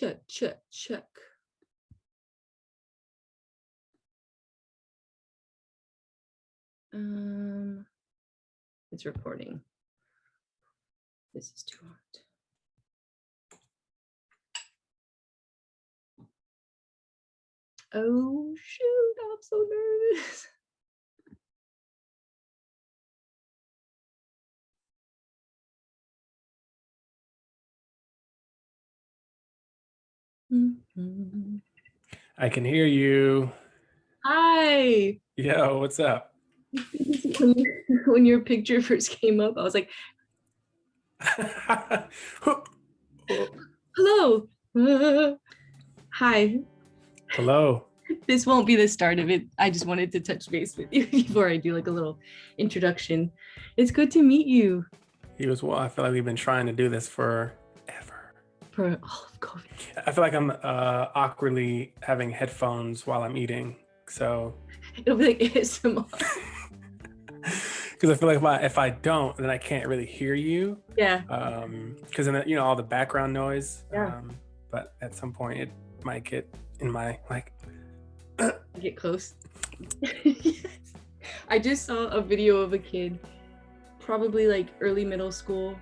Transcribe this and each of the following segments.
Check. It's recording. This is too hot. Oh shoot, I'm so nervous. I can hear you. Hi. Yo, what's up? When your picture first came up, I was like, hello. Hi. Hello. This won't be the start of it. I just wanted to touch base with you before I do like a little introduction. It's good to meet you. You as well. I feel like we've been trying to do this forever. For all of COVID. I feel like I'm awkwardly having headphones while I'm eating. So It'll be like ASMR. Because I feel like if I don't, then I can't really hear you. Yeah. Because then all the background noise. Yeah. But at some point it might get in my Get close. Yes. I just saw a video of a kid, probably like early middle school,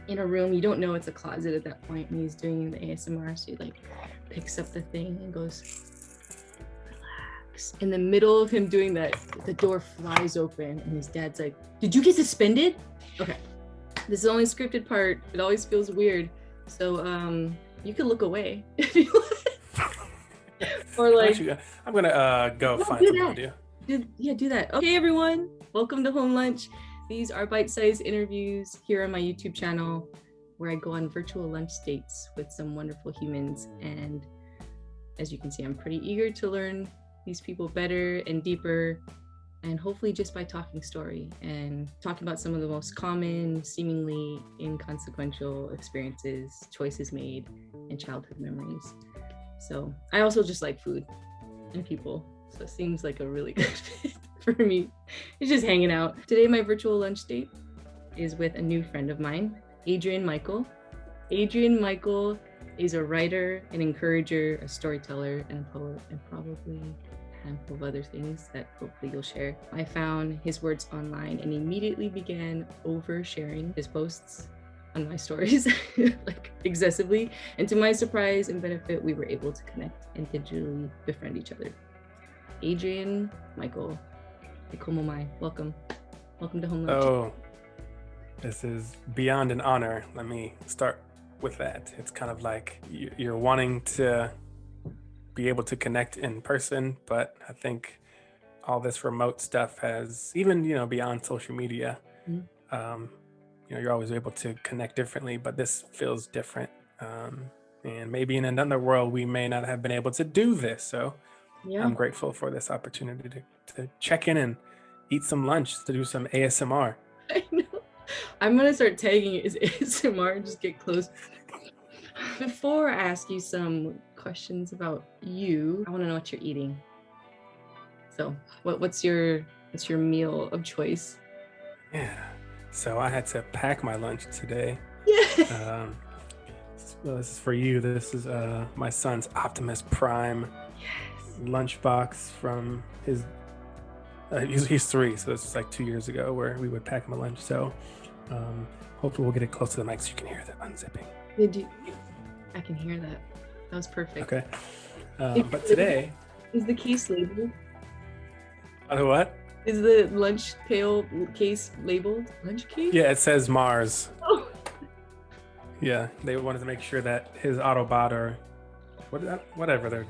in a room. You don't know it's a closet at that point, and he's doing the ASMR. So he like picks up the thing and goes, relax. In the middle of him doing that, the door flies open and his dad's like, did you get suspended? Okay, this is the only scripted part. It always feels weird. So you can look away if you want. Or like, I'm gonna go find something to do. Do that. Okay, everyone, welcome to Home Lunch. These are bite-sized interviews here on my YouTube channel where I go on virtual lunch dates with some wonderful humans. And as you can see, I'm pretty eager to learn these people better and deeper, and hopefully just by talking story and talking about some of the most common, seemingly inconsequential experiences, choices made, and childhood memories. So I also just like food and people. So it seems like a really good fit for me. It's just hanging out. Today, my virtual lunch date is with a new friend of mine, Adrian Michael. Adrian Michael is a writer, an encourager, a storyteller, and a poet, and probably a handful of other things that hopefully you'll share. I found his words online and immediately began oversharing his posts on my stories, like excessively. And to my surprise and benefit, we were able to connect and digitally befriend each other. Adrian Michael, welcome to Home Lunch. Oh, this is beyond an honor. Let me start with that. It's kind of like you're wanting to be able to connect in person, but I think all this remote stuff has, even beyond social media, you're always able to connect differently, but this feels different. And maybe in another world, we may not have been able to do this. So yeah. I'm grateful for this opportunity to check in and eat some lunch, to do some ASMR. I know. I'm going to start tagging it as ASMR and just get close. Before I ask you some questions about you, I want to know what you're eating. So what's your meal of choice? Yeah. So I had to pack my lunch today. Yeah. Well, this is for you. This is my son's Optimus Prime lunchbox from his. He's 3, so it's like 2 years ago where we would pack him a lunch. So hopefully we'll get it close to the mic so you can hear the unzipping. I can hear that. That was perfect. Okay. But today is the case labeled? What? Is the lunch pail case labeled lunch case? Yeah, it says Mars. Oh. Yeah, they wanted to make sure that his Autobot or whatever they're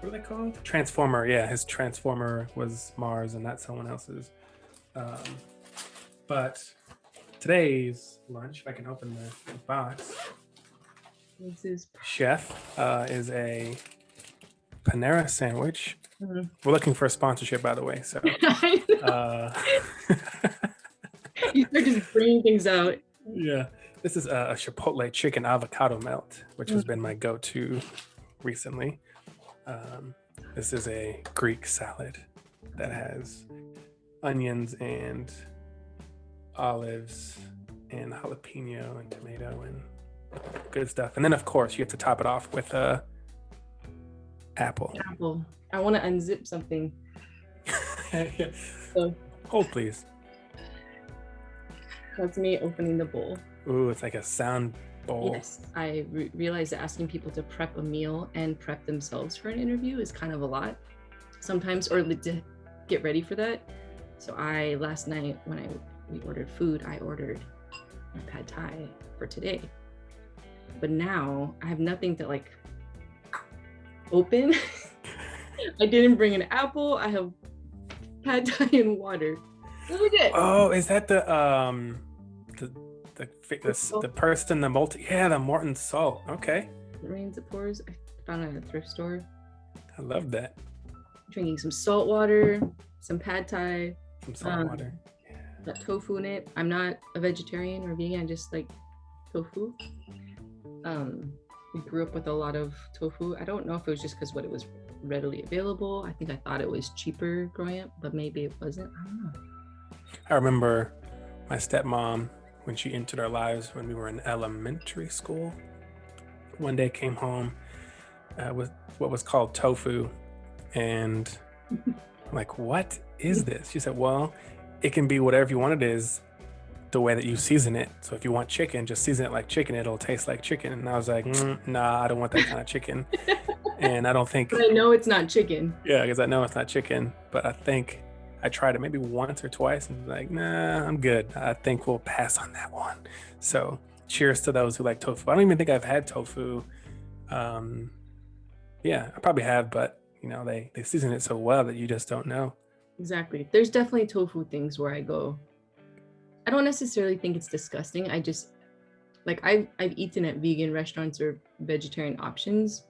what are they called? Transformer. Yeah, his Transformer was Mars and not someone else's. But today's lunch, if I can open the box. This is Chef is a Panera sandwich. Mm-hmm. We're looking for a sponsorship, by the way. So you start just bringing things out. Yeah, this is a Chipotle chicken avocado melt, which has been my go-to recently. This is a Greek salad that has onions and olives and jalapeno and tomato and Good stuff. And then of course you have to top it off with apple. Apple. I want to unzip something. So Hold please. that's me opening the bowl. Ooh, it's like a sound bowl. Yes, I realized that asking people to prep a meal and prep themselves for an interview is kind of a lot sometimes, or to get ready for that. So last night when we ordered food, I ordered my pad thai for today. But now I have nothing to like open. I didn't bring an apple. I have pad thai and water. What we get? Oh, is that the person, the the Morton salt? Okay. It rains, it pours. I found it at a thrift store. I love that. Drinking some salt water, some pad thai. Some salt water. Yeah. Got tofu in it. I'm not a vegetarian or vegan. I just like tofu. We grew up with a lot of tofu. I don't know if it was just because what it was readily available. I think I thought it was cheaper growing up, but maybe it wasn't. I don't know. I remember my stepmom when she entered our lives when we were in elementary school. One day came home with what was called tofu, and I'm like, what is this? She said, well, it can be whatever you want it is, the way that you season it. So if you want chicken, just season it like chicken, it'll taste like chicken. And I was like, nah, I don't want that kind of chicken. And I don't think, but I know it's not chicken. Yeah, because I know it's not chicken, but I think I tried it maybe once or twice and like, nah, I'm good. I think we'll pass on that one. So cheers to those who like tofu. I don't even think I've had tofu. Yeah, I probably have, but you know, they season it so well that you just don't know. Exactly. There's definitely tofu things where I go, I don't necessarily think it's disgusting. I just, like, I've eaten at vegan restaurants or vegetarian options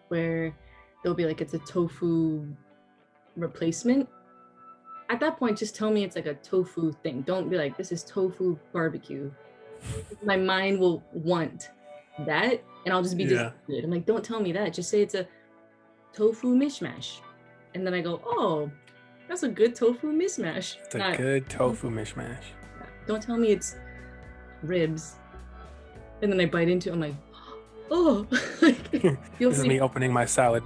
where they'll be like, it's a tofu replacement. At that point, just tell me it's like a tofu thing. Don't be like, this is tofu barbecue. My mind will want that, and I'll just be disappointed. I'm like, don't tell me that. Just say it's a tofu mishmash. And then I go, oh, that's a good tofu mishmash. It's a good tofu mishmash. Don't tell me it's ribs. And then I bite into it, I'm like, oh. Like, this is me opening my salad.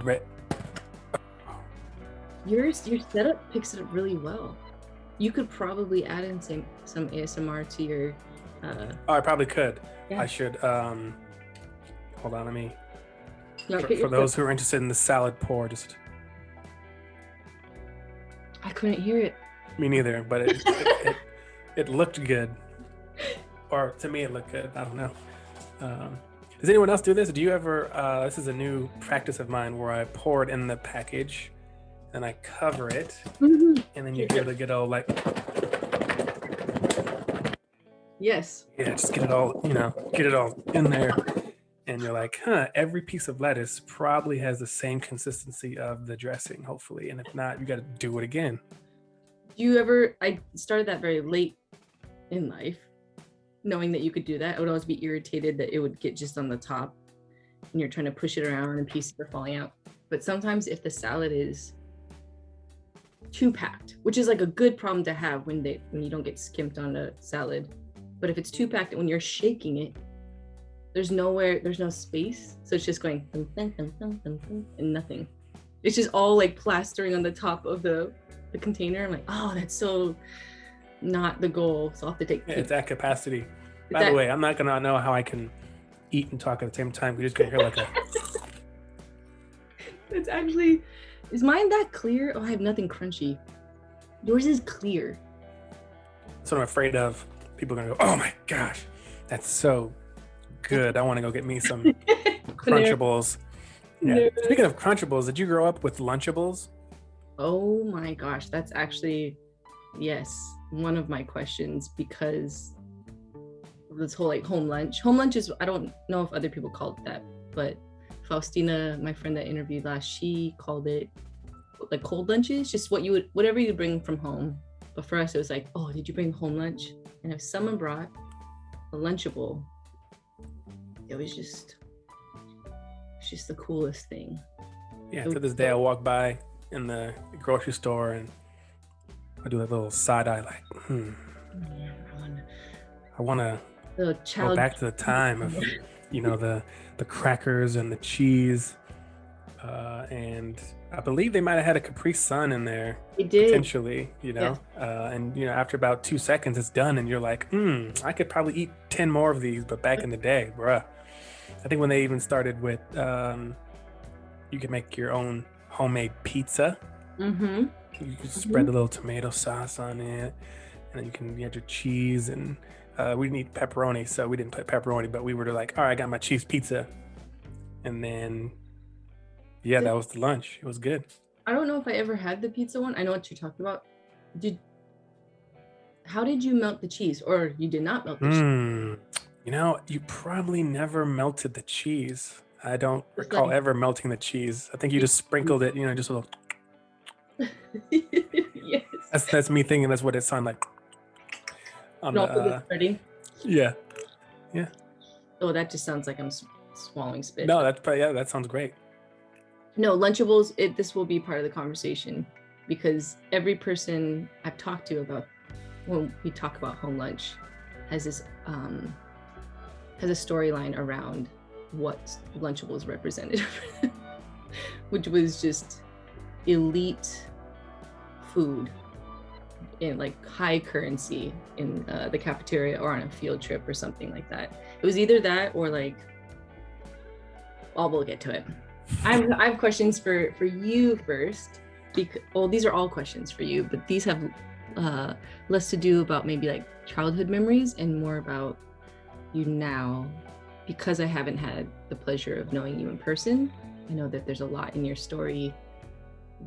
Your setup picks it up really well. You could probably add in some ASMR to your Oh, I probably could. Yeah. I should hold on, let me for those who are interested in the salad pour, just I couldn't hear it. Me neither, but it looked good. Or to me it looked good. I don't know. Does anyone else do this? Do you ever this is a new practice of mine where I pour it in the package and I cover it, and then you hear the good old like, yes. Yeah, just get it all, get it all in there. And you're like, every piece of lettuce probably has the same consistency of the dressing, hopefully. And if not, you got to do it again. I started that very late in life, knowing that you could do that. I would always be irritated that it would get just on the top and you're trying to push it around and pieces are falling out. But sometimes if the salad is too packed, which is like a good problem to have when you don't get skimped on a salad. But if it's too packed and when you're shaking it, there's no space. So it's just going dun, dun, dun, dun, dun, dun, and nothing. It's just all like plastering on the top of the container. I'm like, oh, that's so not the goal. So I'll have to take it's at capacity. By the way, I'm not gonna know how I can eat and talk at the same time. We're just gonna hear like a It's actually, is mine that clear? Oh, I have nothing crunchy. Yours is clear. That's what I'm afraid of. People are gonna go, oh my gosh, that's so good. I want to go get me some Crunchables. Yeah. Speaking of Crunchables, did you grow up with Lunchables? Oh my gosh, that's actually, yes, one of my questions, because this whole like home lunch. Home lunch is, I don't know if other people call it that, but Faustina, my friend that interviewed last, she called it like cold lunches, just whatever you bring from home. But for us, it was like, oh, did you bring home lunch? And if someone brought a Lunchable, it was just the coolest thing. Yeah, to this day I walk by in the grocery store and I do that little side eye like, I want to go back to the time of the crackers and the cheese, and I believe they might have had a Capri Sun in there It did. potentially, Yes. and after about 2 seconds it's done and you're like, I could probably eat 10 more of these. But back in the day, bruh, I think when they even started with you can make your own homemade pizza. Mm-hmm. You can spread a little tomato sauce on it, and then you add your cheese. And we didn't eat pepperoni, so we didn't put pepperoni, but we were like, all right, I got my cheese pizza. And then that was the lunch. It was good. I don't know if I ever had the pizza one. I know what you're talking about. How did you melt the cheese, or you did not melt the cheese? You probably never melted the cheese. I don't It's recall like- ever melting the cheese. I think you just sprinkled it, just a little. Yes. That's me thinking that's what it sounded like. Ready? Yeah. Oh, that just sounds like I'm swallowing spit. No, that's probably, that sounds great. No, Lunchables, this will be part of the conversation, because every person I've talked to about when we talk about home lunch has this has a storyline around what Lunchables represented, which was just elite food in like high currency in the cafeteria or on a field trip or something like that. It was either that or like, we'll get to it. I have questions for you first. These are all questions for you, but these have less to do about maybe like childhood memories and more about you now, because I haven't had the pleasure of knowing you in person. I know that there's a lot in your story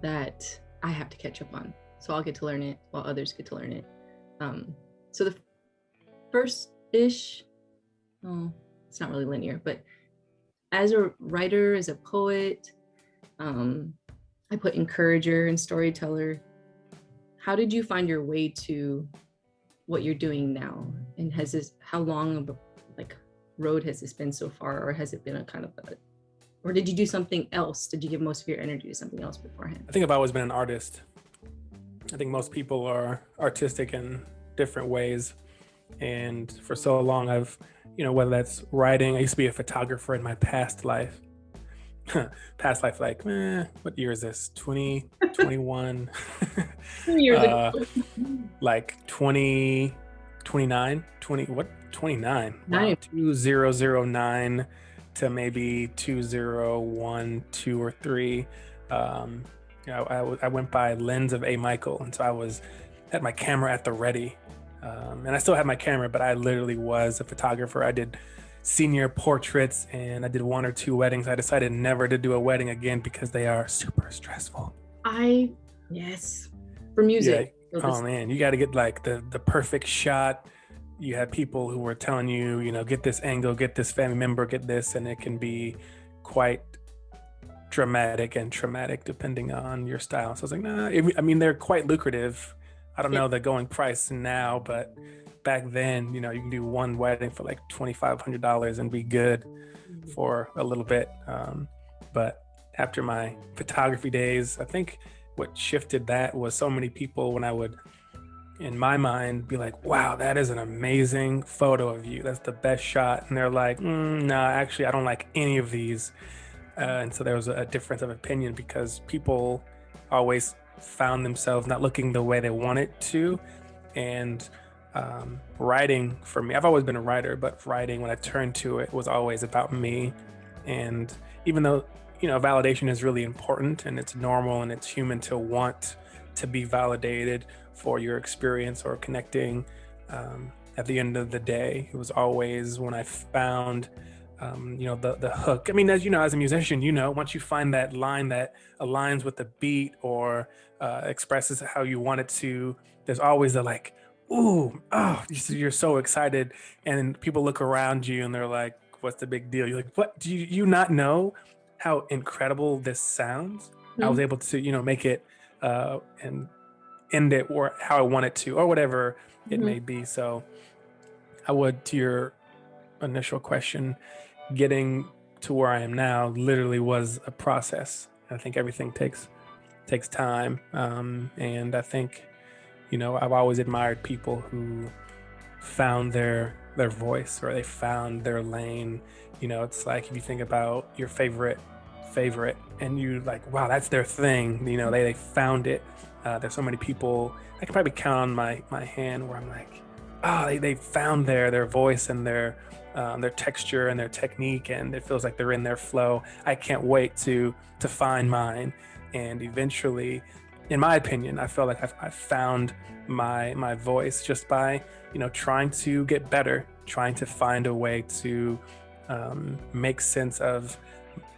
that I have to catch up on, so I'll get to learn it while others get to learn it. So the first-ish, it's not really linear, but as a writer, as a poet, I put encourager and storyteller. How did you find your way to what you're doing now? And how long of a road has this been so far? Or has it been or did you do something else? Did you give most of your energy to something else beforehand? I think I've always been an artist. I think most people are artistic in different ways. And for so long, I've, whether that's writing, I used to be a photographer in my past life. What year is this? 2021. 2 years ago. Like 20, 29, 20, what? 29. Wow. 2009 to maybe 2012 or 3. I went by lens of A. Michael, and so I had my camera at the ready, and I still have my camera, but I literally was a photographer. I did senior portraits and I did 1 or 2 weddings. I decided never to do a wedding again because they are super stressful. Yes, for music. Yeah. Oh man, you got to get like the perfect shot. You had people who were telling you, get this angle, get this family member, get this, and it can be quite dramatic and traumatic depending on your style. So I was like, nah. I mean, they're quite lucrative. I don't know the going price now, but back then, you can do one wedding for like $2,500 and be good for a little bit. But after my photography days, I think what shifted that was so many people, when I would, in my mind, be like, wow, that is an amazing photo of you. That's the best shot. And they're like, no, actually, I don't like any of these. And so there was a difference of opinion because people always found themselves not looking the way they wanted to. And writing for me, I've always been a writer, but writing, when I turned to it, was always about me. And even though, validation is really important and it's normal and it's human to want to be validated for your experience or connecting, at the end of the day, it was always when I found the hook. I mean, as a musician, once you find that line that aligns with the beat or expresses how you want it to, there's always a like, ooh, oh, you're so excited. And people look around you and they're like, what's the big deal? You're like, what? Do you not know how incredible this sounds? Mm-hmm. I was able to, make it and end it or how I want it to, or whatever it may be. So I would, to your initial question, getting to where I am now literally was a process. I think everything takes time. And I think, I've always admired people who found their their voice, or they found their lane. It's like if you think about your favorite and you like, wow, that's their thing. They found it. There's so many people I can probably count on my hand where I'm like, they found their voice and their texture and their technique, and it feels like they're in their flow. I can't wait to find mine. And eventually, in my opinion, I feel like I've found my voice just by trying to get better, trying to find a way to make sense of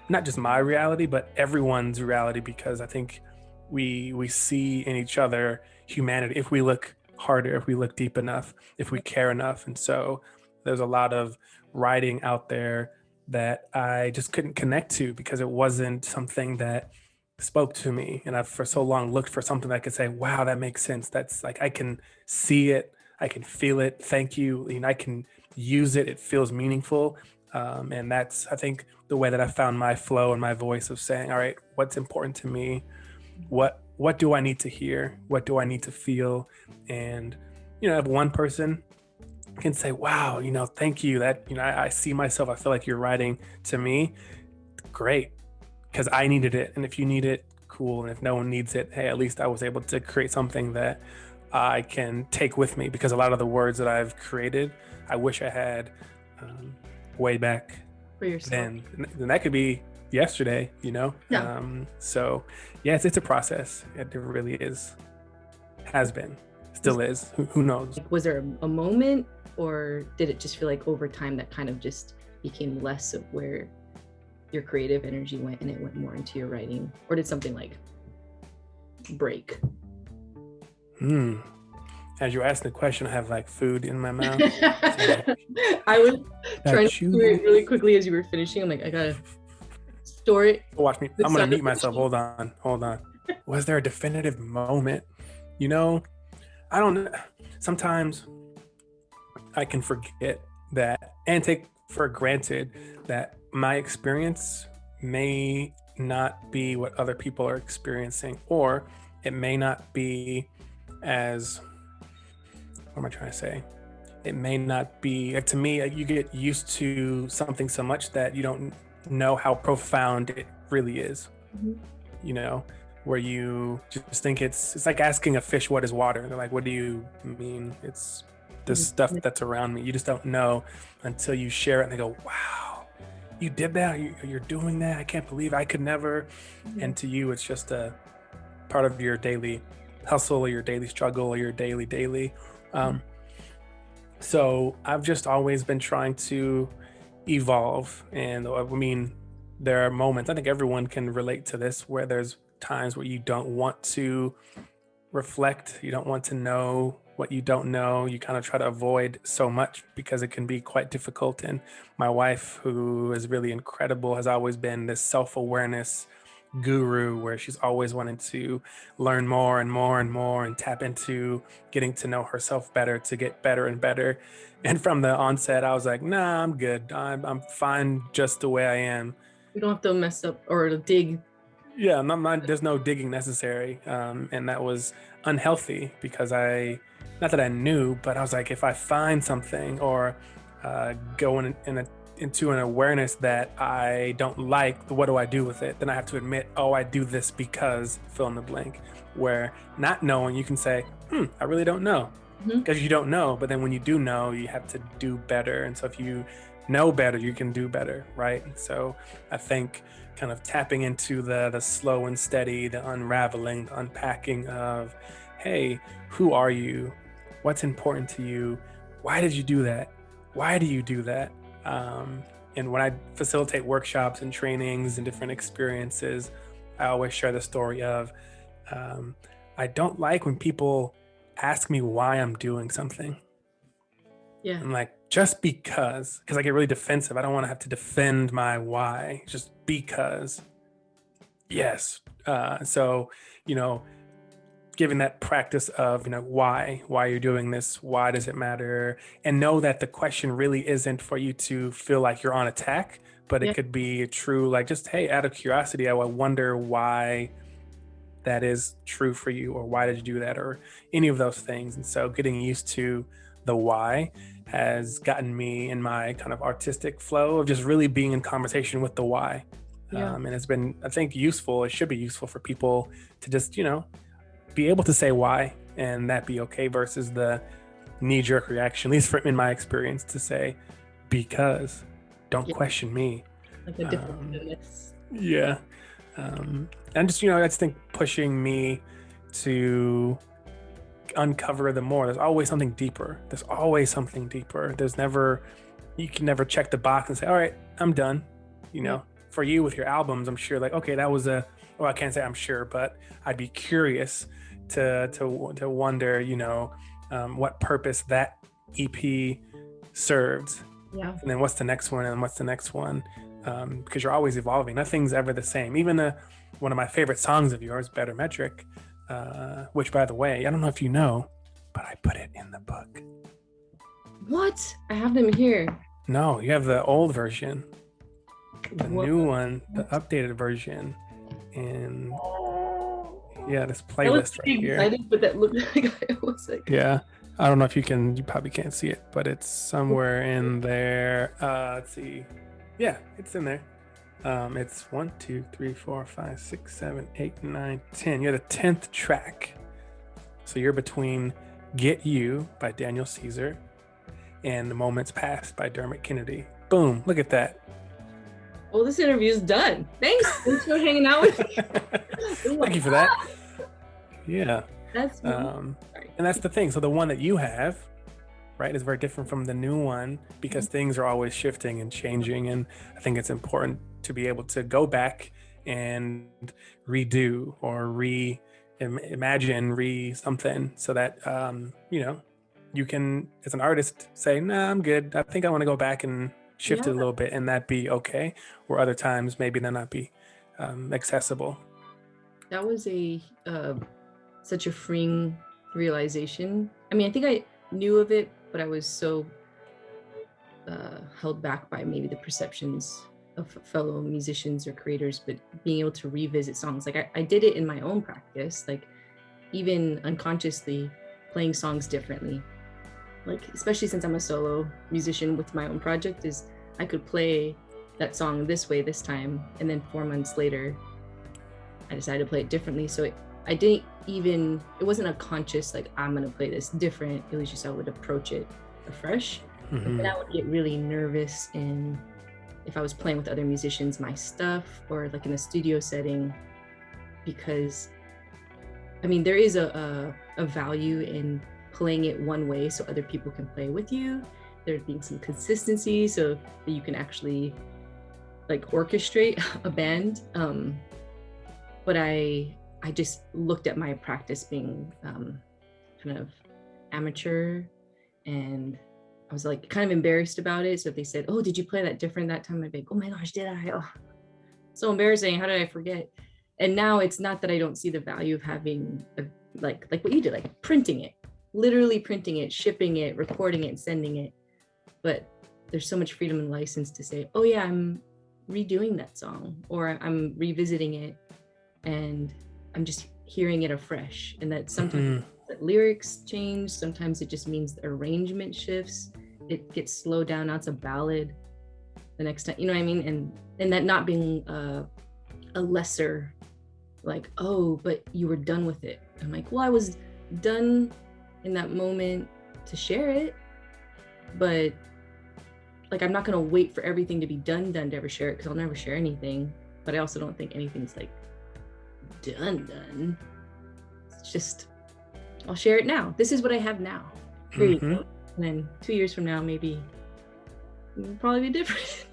not just my reality but everyone's reality, because I think we see in each other humanity if we look harder, if we look deep enough, if we care enough. And so there's a lot of writing out there that I just couldn't connect to because it wasn't something that spoke to me. And I've for so long looked for something that I could say, wow, that makes sense. That's like, I can see it, I can feel it. Thank you. I can use it. It feels meaningful. And that's, I think, the way that I found my flow and my voice of saying, all right, what's important to me? What do I need to hear? What do I need to feel? And, if one person can say, wow, thank you, that, I see myself, I feel like you're writing to me, great, because I needed it. And if you need it, cool. And if no one needs it, hey, at least I was able to create something that I can take with me, because a lot of the words that I've created, I wish I had way back for yourself. Then. And that could be yesterday, Yeah. So yeah, it's a process. It really is, has been, still is. Who knows? Was there a moment, or did it just feel like over time that kind of just became less of where your creative energy went and it went more into your writing? Or did something like break? As you asked the question, I have like food in my mouth. I was trying to do it really quickly as you were finishing. I'm like, I gotta store it. Watch me. I'm gonna mute myself. Hold on. Was there a definitive moment? I don't know. Sometimes I can forget that and take for granted that my experience may not be what other people are experiencing, or it may not be as, what am I trying to say? It may not be, to me, you get used to something so much that you don't know how profound it really is. Mm-hmm. Where you just think it's like asking a fish what is water. They're like, what do you mean? It's the stuff that's around me. You just don't know until you share it and they go, wow, you did that? You're doing that? I can't believe I could never. Mm-hmm. And to you, it's just a part of your daily hustle or your daily struggle or your daily. So I've just always been trying to evolve. And I mean, there are moments, I think everyone can relate to this, where there's times where you don't want to reflect, you don't want to know what you don't know. You kind of try to avoid so much because it can be quite difficult. And my wife, who is really incredible, has always been this self-awareness guru, where she's always wanting to learn more and more and more and tap into getting to know herself better, to get better and better. And from the onset, I was like, nah, I'm good. I'm fine just the way I am. You don't have to mess up or dig. Yeah, there's no digging necessary. And that was unhealthy because not that I knew, but I was like, if I find something or go into an awareness that I don't like, what do I do with it? Then I have to admit, I do this because fill in the blank. Where not knowing, you can say, I really don't know, because you don't know. But then when you do know, you have to do better. And so if you know better, you can do better, right? And so I think kind of tapping into the slow and steady, the unraveling, the unpacking of, hey, who are you? What's important to you? Why did you do that? Why do you do that? And when I facilitate workshops and trainings and different experiences, I always share the story of, I don't like when people ask me why I'm doing something. Yeah. I'm like, just because I get really defensive. I don't want to have to defend my why, just because. Yes. So, given that practice of, why you're doing this, why does it matter? And know that the question really isn't for you to feel like you're on attack, but it could be true, like just, hey, out of curiosity, I wonder why that is true for you, or why did you do that, or any of those things. And so getting used to the why has gotten me in my kind of artistic flow of just really being in conversation with the why. Yeah. And it's been, I think, useful. It should be useful for people to just, be able to say why and that be okay, versus the knee-jerk reaction, at least in my experience, to say because. Don't question me. Like a different goodness. Yeah. And just, I just think pushing me to uncover the more. There's always something deeper. You can never check the box and say, all right, I'm done. For you with your albums, I'm sure like, okay, that was I can't say I'm sure, but I'd be curious to wonder, what purpose that EP served. Yeah. And then what's the next one, and what's the next one? Because you're always evolving. Nothing's ever the same. Even one of my favorite songs of yours, Better Metric, which, by the way, I don't know if you know, but I put it in the book. What? I have them here. No, you have the old version. The new one, the updated version. And yeah, this playlist right here. Excited, but that looked like I was like. Yeah. I don't know if you probably can't see it, but it's somewhere in there. Let's see. Yeah, it's in there. It's 1, 2, 3, 4, 5, 6, 7, 8, 9, 10. You're the 10th track. So you're between Get You by Daniel Caesar and The Moments Past by Dermot Kennedy. Boom. Look at that. Well, this interview is done. Thanks for hanging out with me. Thank you for that. Yeah. That's and that's the thing. So the one that you have, right, is very different from the new one, because things are always shifting and changing. And I think it's important to be able to go back and redo or imagine something, so that you can, as an artist, say, nah, I'm good. I think I want to go back and shift it a little bit, and that be okay. Or other times maybe that not be accessible. That was such a freeing realization. I mean, I think I knew of it, but I was so held back by maybe the perceptions of fellow musicians or creators. But being able to revisit songs, like I did it in my own practice, like even unconsciously playing songs differently, like especially since I'm a solo musician with my own project, is I could play that song this way this time, and then 4 months later I decided to play it differently. So it wasn't a conscious, like, I'm gonna play this different. It was just, I would approach it afresh. Mm-hmm. But I would get really nervous if I was playing with other musicians, my stuff, or like in a studio setting, because I mean, there is a value in playing it one way so other people can play with you. There being some consistency so that you can actually like orchestrate a band. But I just looked at my practice being kind of amateur, and I was like kind of embarrassed about it. So if they said, oh, did you play that different that time? I'd be like, oh my gosh, did I? Oh, so embarrassing. How did I forget? And now it's not that I don't see the value of having like what you did, like printing it, literally printing it, shipping it, recording it, and sending it. But there's so much freedom and license to say, oh yeah, I'm redoing that song, or I'm revisiting it, and I'm just hearing it afresh. And that sometimes the lyrics change, sometimes it just means the arrangement shifts, it gets slowed down, now it's a ballad the next time, you know what I mean? And that not being a lesser, like, oh, but you were done with it. I'm like, well, I was done in that moment to share it, but like, I'm not gonna wait for everything to be done to ever share it, because I'll never share anything. But I also don't think anything's like done. It's just, I'll share it now. This is what I have now. Here you go. And then 2 years from now, maybe it'll probably be different.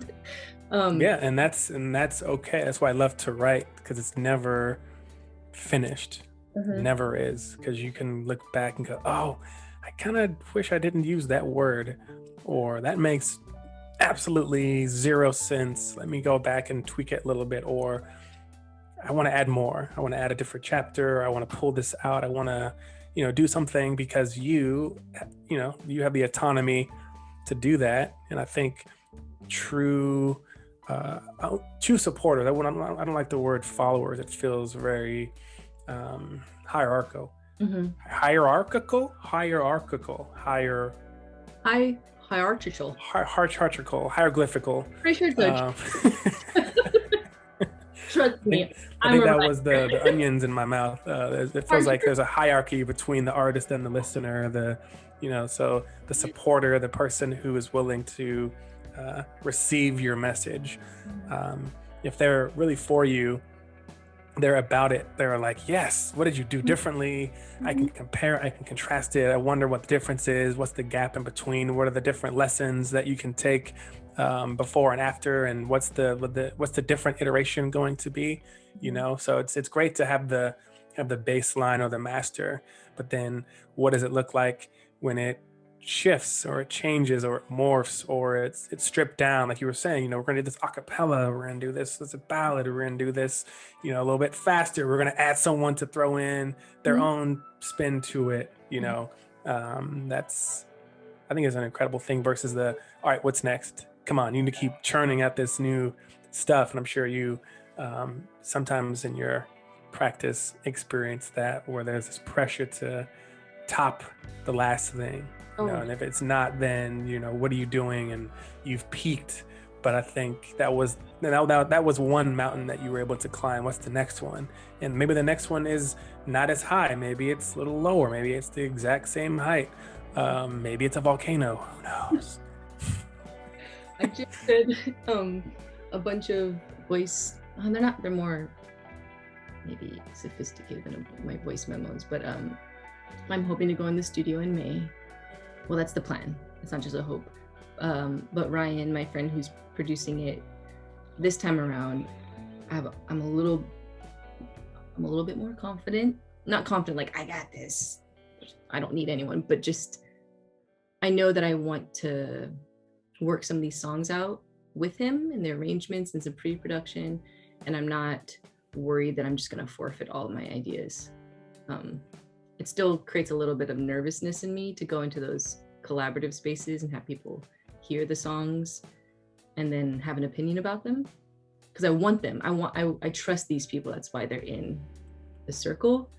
Yeah, and that's okay. That's why I love to write, because it's never finished. Never is, because you can look back and go, oh, I kind of wish I didn't use that word, or that makes absolutely zero sense. Let me go back and tweak it a little bit, or I want to add more. I want to add a different chapter. I want to pull this out. I want to, do something, because you have the autonomy to do that. And I think true supporters, I don't like the word followers. It feels very hierarchical, Mm-hmm. hierarchical, hierarchical, higher, Hierarchical. hierarchical, hieroglyphical. Pretty sure it's a trust I me. think I'm a that was the onions in my mouth. It feels like writer. there's a hierarchy between the artist and the listener. So the supporter, the person who is willing to receive your message. If they're really for you, they're about it. They're like, yes, what did you do differently? I can compare, I can contrast it. I wonder what the difference is. What's the gap in between? What are the different lessons that you can take before and after? And what's the different iteration going to be? So it's great to have the baseline or the master, but then what does it look like when it shifts or it changes or it morphs or it's stripped down, like you were saying, we're gonna do this a cappella, we're gonna do this as a ballad, we're gonna do this a little bit faster, we're gonna add someone to throw in their own spin to it. That's, I think, is an incredible thing versus all right, what's next, come on, you need to keep churning at this new stuff. And I'm sure you sometimes in your practice experience that, where there's this pressure to top the last thing. And if it's not, then what are you doing? And you've peaked. But I think that was one mountain that you were able to climb. What's the next one? And maybe the next one is not as high. Maybe it's a little lower. Maybe it's the exact same height. Maybe it's a volcano. Who knows? I just did a bunch of voice. They're more maybe sophisticated than my voice memos, but I'm hoping to go in the studio in May. Well, that's the plan. It's not just a hope. But Ryan, my friend who's producing it this time around, I'm a little bit more confident. Not confident, like I got this, I don't need anyone, but just I know that I want to work some of these songs out with him and the arrangements and some pre-production, and I'm not worried that I'm just gonna forfeit all of my ideas. It still creates a little bit of nervousness in me to go into those collaborative spaces and have people hear the songs and then have an opinion about them, because I want them. I trust these people. That's why they're in the circle.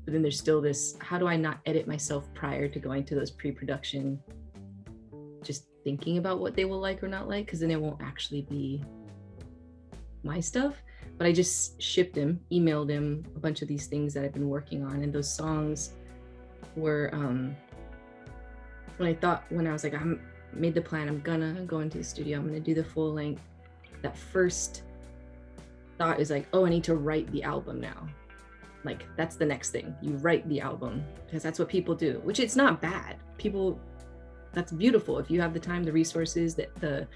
But then there's still this, how do I not edit myself prior to going to those pre-production, just thinking about what they will like or not like, because then it won't actually be my stuff. But I just shipped him, emailed him a bunch of these things that I've been working on. And those songs were, when I was like, I made the plan, I'm gonna go into the studio, I'm gonna do the full length. That first thought is like, oh, I need to write the album now. Like, that's the next thing. You write the album, because that's what people do, which it's not bad. That's beautiful. If you have the time, the resources, the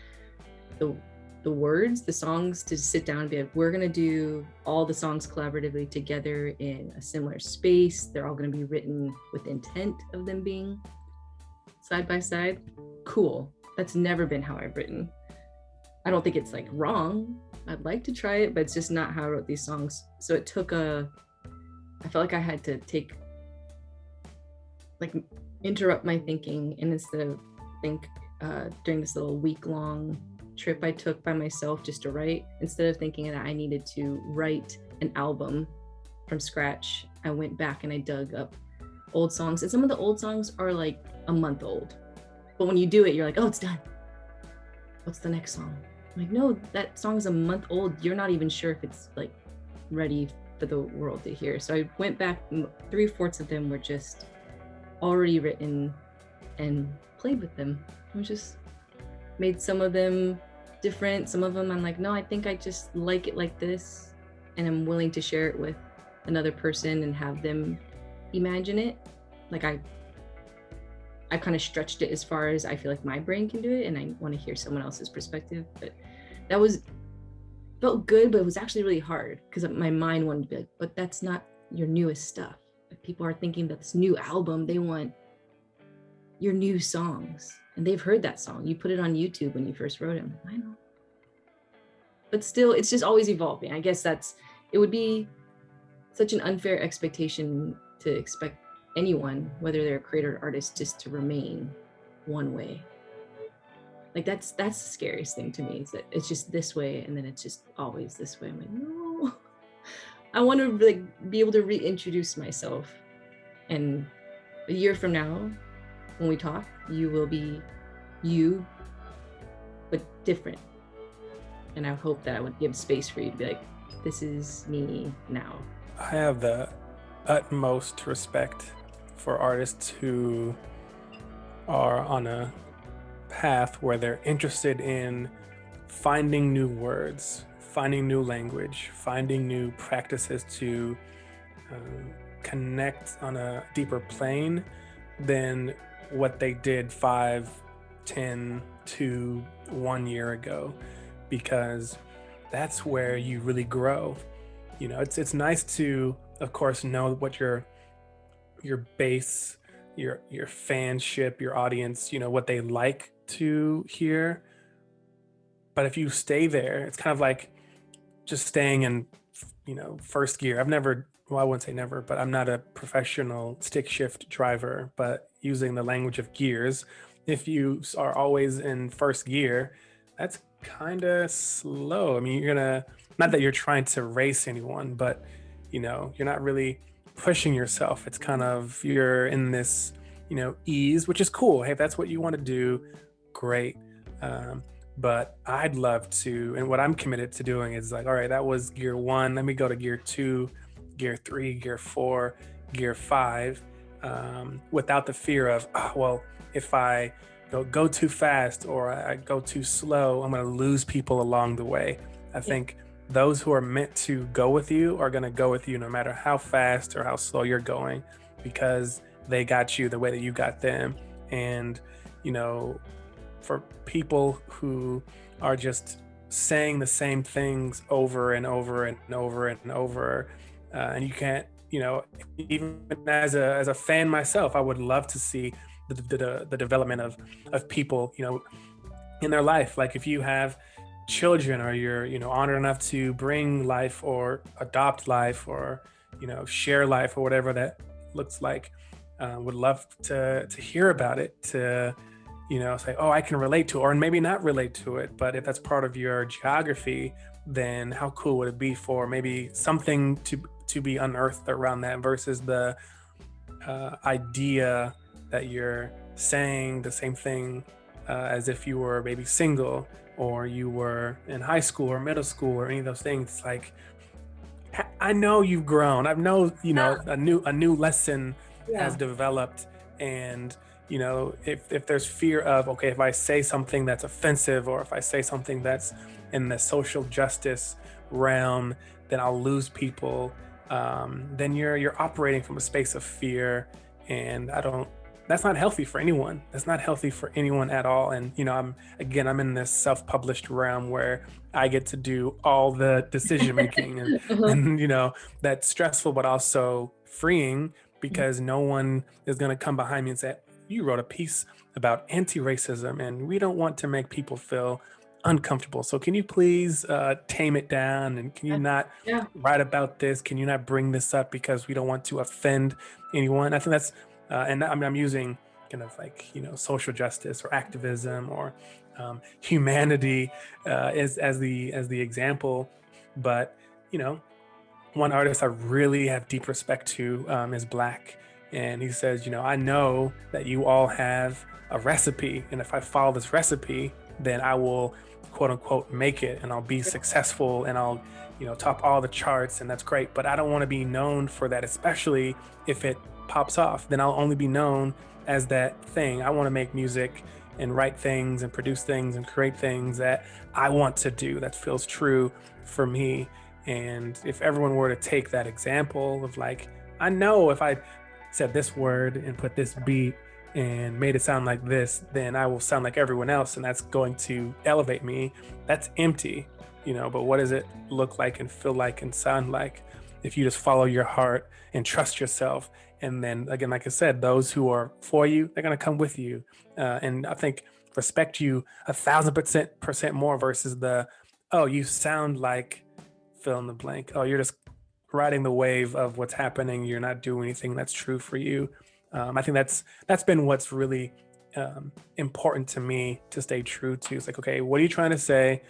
words, the songs, to sit down and be like, we're gonna do all the songs collaboratively together in a similar space. They're all gonna be written with intent of them being side by side. Cool. That's never been how I've written. I don't think it's like wrong. I'd like to try it, but it's just not how I wrote these songs. So it took I felt like I had to interrupt my thinking, and instead of during this little week-long trip I took by myself just to write, instead of thinking that I needed to write an album from scratch, I went back and I dug up old songs, and some of the old songs are like a month old, but when you do it, you're like, oh, it's done. What's the next song? I'm like, no, that song's a month old. You're not even sure if it's like ready for the world to hear. So I went back, 3/4 of them were just already written, and played with them. I just made some of them different. Some of them I'm like, no, I think I just like it like this, and I'm willing to share it with another person and have them imagine it. Like I kind of stretched it as far as I feel like my brain can do it, and I want to hear someone else's perspective. But that felt good, but it was actually really hard, because my mind wanted to be like, but that's not your newest stuff. Like, people are thinking that this new album, they want your new songs, and they've heard that song. You put it on YouTube when you first wrote it. I know. But still, it's just always evolving. I guess it would be such an unfair expectation to expect anyone, whether they're a creator or artist, just to remain one way. Like that's the scariest thing to me, is that it's just this way, and then it's just always this way. I'm like, no, I want to like be able to reintroduce myself, and a year from now, when we talk, you will be you, but different. And I hope that I would give space for you to be like, this is me now. I have the utmost respect for artists who are on a path where they're interested in finding new words, finding new language, finding new practices to connect on a deeper plane than what they did 5, 10, 2, 1 year ago, because that's where you really grow. You know, it's nice to, of course, know what your base, your fanship, your audience, you know, what they like to hear. But if you stay there, it's kind of like just staying in, you know, first gear. I've never, well, I wouldn't say never, but I'm not a professional stick shift driver, but using the language of gears, if you are always in first gear, that's kind of slow. I mean, you're gonna, not that you're trying to race anyone, but you know, you're not really pushing yourself. It's kind of, you're in this, you know, ease, which is cool. Hey, if that's what you want to do, great. But I'd love to, and what I'm committed to doing is like, all right, that was gear 1. Let me go to gear 2, gear 3, gear 4, gear 5, without the fear of, oh, well, if I go too fast or I go too slow, I'm going to lose people along the way. I think those who are meant to go with you are going to go with you no matter how fast or how slow you're going, because they got you the way that you got them. And, you know, for people who are just saying the same things over and over and over and over, and you can't, you know, even as a fan myself, I would love to see the development of people, you know, in their life. Like if you have children, or you're, you know, honored enough to bring life or adopt life or, you know, share life or whatever that looks like, would love to hear about it, to, you know, say, oh, I can relate to it, or maybe not relate to it. But if that's part of your geography, then how cool would it be for maybe something to be unearthed around that, versus the idea that you're saying the same thing as if you were maybe single, or you were in high school or middle school, or any of those things. It's like, I know you've grown. I know, you know, a new lesson has developed. And, you know, if there's fear of, okay, if I say something that's offensive, or if I say something that's in the social justice realm, then I'll lose people. Then you're operating from a space of fear, and that's not healthy for anyone. That's not healthy for anyone at all. And, you know, I'm in this self-published realm where I get to do all the decision making, and, you know, that's stressful, but also freeing, because no one is going to come behind me and say, you wrote a piece about anti-racism and we don't want to make people feel uncomfortable. So can you please tame it down? And can you not write about this? Can you not bring this up because we don't want to offend anyone? I think that's, and I'm using kind of like, you know, social justice or activism or humanity as the example. But, you know, one artist I really have deep respect to is Black. And he says, you know, I know that you all have a recipe, and if I follow this recipe, then I will, quote unquote, make it, and I'll be successful, and I'll, you know, top all the charts, and that's great. But I don't want to be known for that, especially if it pops off. Then I'll only be known as that thing. I want to make music and write things and produce things and create things that I want to do, that feels true for me. And if everyone were to take that example of like, I know if I said this word and put this beat and made it sound like this, then I will sound like everyone else, and that's going to elevate me. That's empty, you know. But what does it look like and feel like and sound like if you just follow your heart and trust yourself? And then again, like I said, those who are for you, they're going to come with you, and I think respect you 1,000% more versus the, oh, you sound like fill in the blank. Oh, you're just riding the wave of what's happening. You're not doing anything that's true for you. I think that's been what's really important to me to stay true to. It's like, okay, what are you trying to say?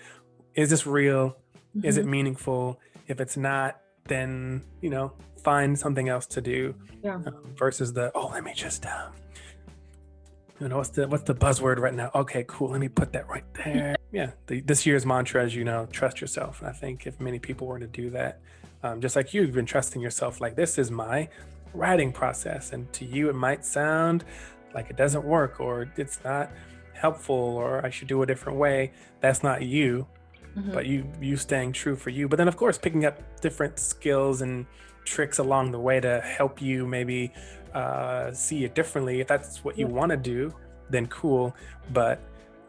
Is this real? Is it meaningful? If it's not, then, you know, find something else to do. Yeah. Versus let me just, you know, what's the buzzword right now? Okay, cool. Let me put that right there. Yeah. This year's mantra is, you know, trust yourself. And I think if many people were to do that, just like you've been trusting yourself, like this is my writing process. And to you, it might sound like it doesn't work or it's not helpful or I should do a different way. That's not you, but you staying true for you. But then of course, picking up different skills and tricks along the way to help you maybe see it differently. If that's what you want to do, then cool. But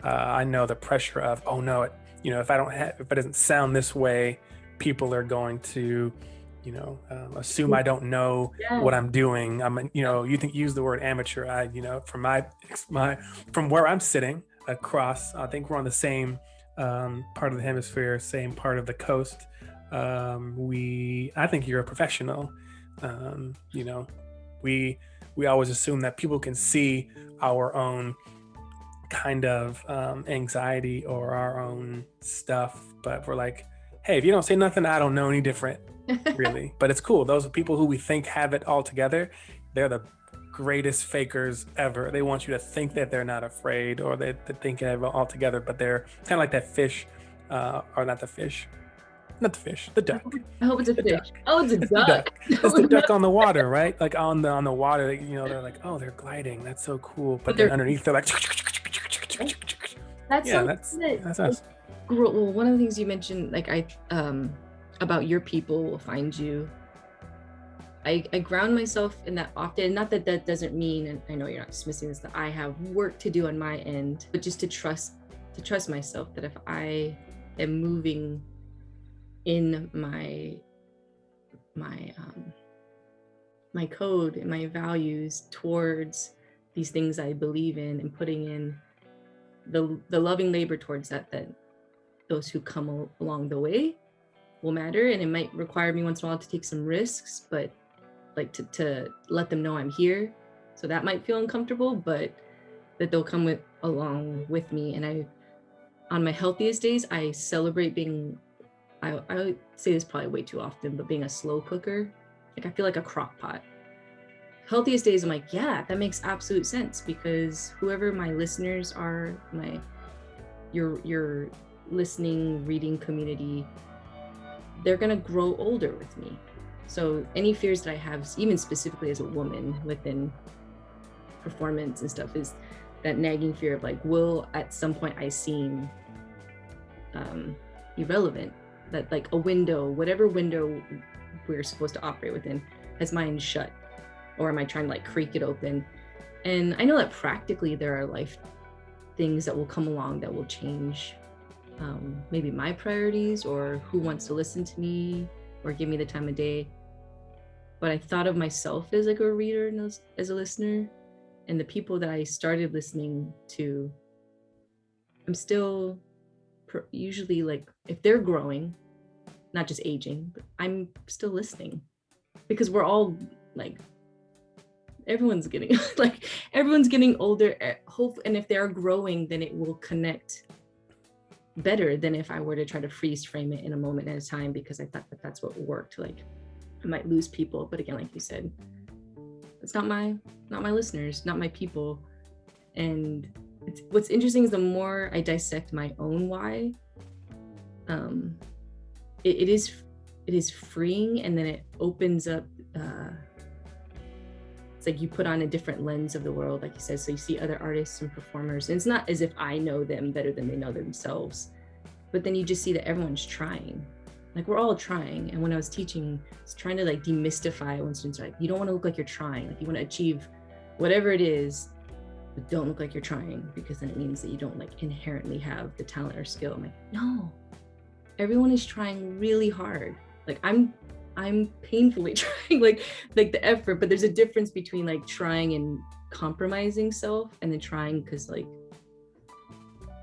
I know the pressure of, oh no, you know, if it doesn't sound this way, people are going to, you know, assume I don't know what I'm doing. You know, use the word amateur. You know, from from where I'm sitting across, I think we're on the same part of the hemisphere, same part of the coast. I think you're a professional. You know, we always assume that people can see our own kind of anxiety or our own stuff, but we're like, hey, if you don't say nothing, I don't know any different, really. But it's cool. Those are people who we think have it all together. They're the greatest fakers ever. They want you to think that they're not afraid or they think they have it all together, but they're kind of like that fish, or not the fish. Not the fish, the duck. I hope it's a fish. Duck. Oh, it's a duck. It's the duck on the water, right? Like on the water, you know, they're like, oh, they're gliding. That's so cool. But then underneath, they're like, that's us. Well, one of the things you mentioned, like about your people will find you. I ground myself in that often. Not that doesn't mean, and I know you're not dismissing this, that I have work to do on my end, but just to trust myself that if I am moving in my code and my values towards these things I believe in and putting in the loving labor towards that those who come along the way will matter. And it might require me once in a while to take some risks, but like to let them know I'm here. So that might feel uncomfortable, but that they'll come along with me. And on my healthiest days, I celebrate being, I say this probably way too often, but being a slow cooker. Like I feel like a crock pot. Healthiest days, I'm like, yeah, that makes absolute sense, because whoever my listeners are, your listening, reading community, they're gonna grow older with me. So any fears that I have, even specifically as a woman within performance and stuff, is that nagging fear of like, will at some point I seem irrelevant? That like a window, whatever window we're supposed to operate within, has mine shut, or am I trying to like creak it open? And I know that practically there are life things that will come along that will change maybe my priorities or who wants to listen to me or give me the time of day. But I thought of myself as like a reader and as a listener, and the people that I started listening to, I'm still usually like, if they're growing, not just aging, but I'm still listening, because we're all like, everyone's getting older. And if they're growing, then it will connect better than if I were to try to freeze frame it in a moment at a time, because I thought that's what worked. Like I might lose people, but again, like you said, it's not my listeners, not my people. And what's interesting is the more I dissect my own why, it is freeing, and then it opens up. It's like you put on a different lens of the world, like you said. So you see other artists and performers, and it's not as if I know them better than they know themselves, but then you just see that everyone's trying. Like we're all trying. And when I was teaching, I was trying to like demystify when students are like, you don't want to look like you're trying. Like you want to achieve whatever it is, but don't look like you're trying, because then it means that you don't like inherently have the talent or skill. I'm like, no, everyone is trying really hard. Like I'm painfully trying, like the effort, but there's a difference between like trying and compromising self, and then trying because like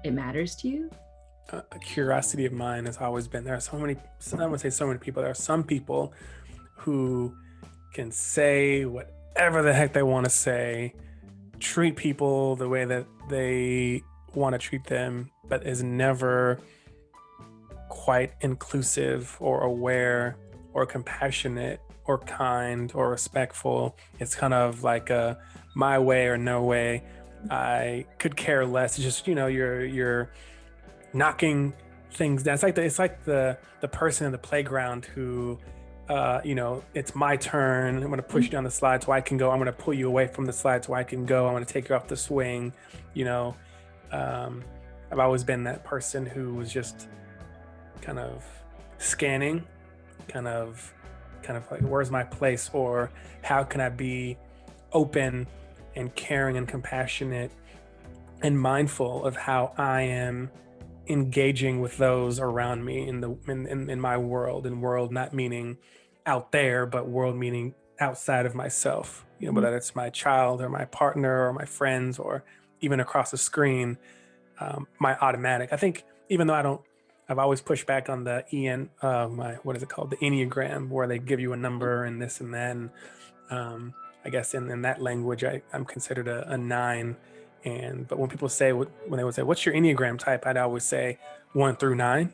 it matters to you. A curiosity of mine has always been, there are so many, I would say so many people, there are some people who can say whatever the heck they want to say, treat people the way that they want to treat them, but is never quite inclusive or aware or compassionate or kind or respectful. It's kind of like a my way or no way. I could care less. It's just, you're knocking things down. It's like the person in the playground who it's my turn. I'm going to push you down the slide so I can go. I'm going to pull you away from the slide so I can go. I'm going to take you off the swing. I've always been that person who was just kind of scanning, kind of like, where's my place, or how can I be open and caring and compassionate and mindful of how I am engaging with those around me in my world, and world not meaning out there, but world meaning outside of myself, whether it's my child or my partner or my friends or even across the screen. My automatic, I think, even though I've always pushed back on the what is it called? The Enneagram, where they give you a number and this and that. And I guess in that language, I'm considered a 9. But when people when they would say, what's your Enneagram type? I'd always say 1 through 9.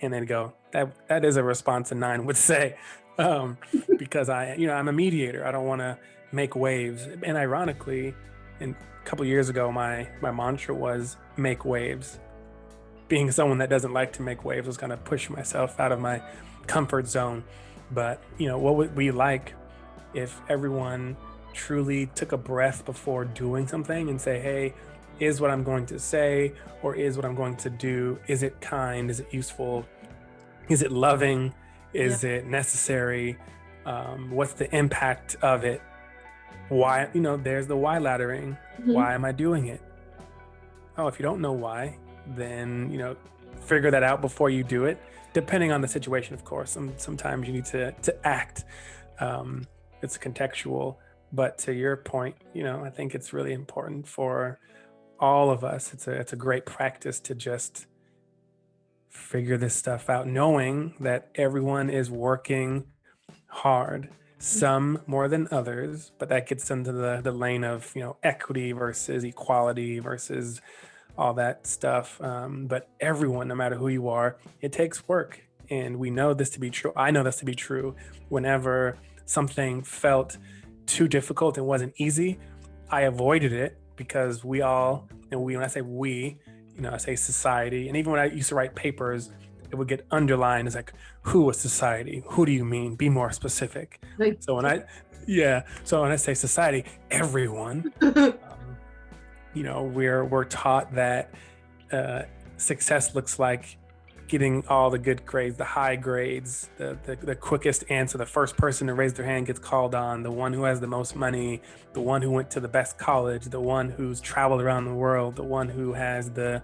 And they'd go, that is a response a 9 would say. Because I'm a mediator. I don't want to make waves. And ironically, a couple of years ago, my mantra was make waves. Being someone that doesn't like to make waves, was kind of push myself out of my comfort zone. But, what would we like if everyone truly took a breath before doing something and say, hey, is what I'm going to say, or is what I'm going to do, is it kind? Is it useful? Is it loving? Is it necessary? What's the impact of it? Why, there's the why laddering. Why am I doing it? Oh, if you don't know why, then, figure that out before you do it, depending on the situation, of course. Sometimes you need to act. It's contextual. But to your point, I think it's really important for all of us. It's a great practice to just figure this stuff out, knowing that everyone is working hard, some more than others, but that gets into the lane of, equity versus equality versus all that stuff. But everyone, no matter who you are, it takes work. And we know this to be true. I know this to be true. Whenever something felt too difficult and wasn't easy, I avoided it, because when I say we, I say society. And even when I used to write papers, it would get underlined as like, who was society? Who do you mean? Be more specific. Right. So when I say society, everyone, we're taught that success looks like getting all the good grades, the high grades, the quickest answer, the first person to raise their hand gets called on, the one who has the most money, the one who went to the best college, the one who's traveled around the world, the one who has the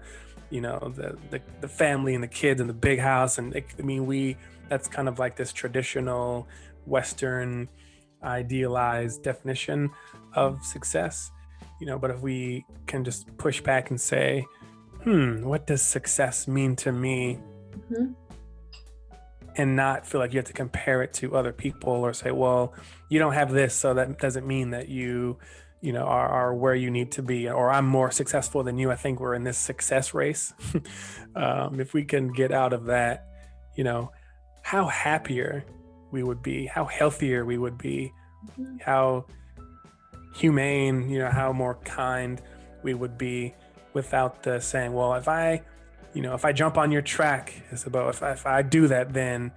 family and the kids and the big house. And that's kind of like this traditional Western idealized definition of success, but if we can just push back and say, what does success mean to me? And not feel like you have to compare it to other people, or say, well, you don't have this, so that doesn't mean that you are where you need to be, or I'm more successful than you. I think we're in this success race. If we can get out of that, how happier we would be, how healthier we would be, how humane, how more kind we would be, without the saying, well, if I jump on your track, it's about, if I do that, then,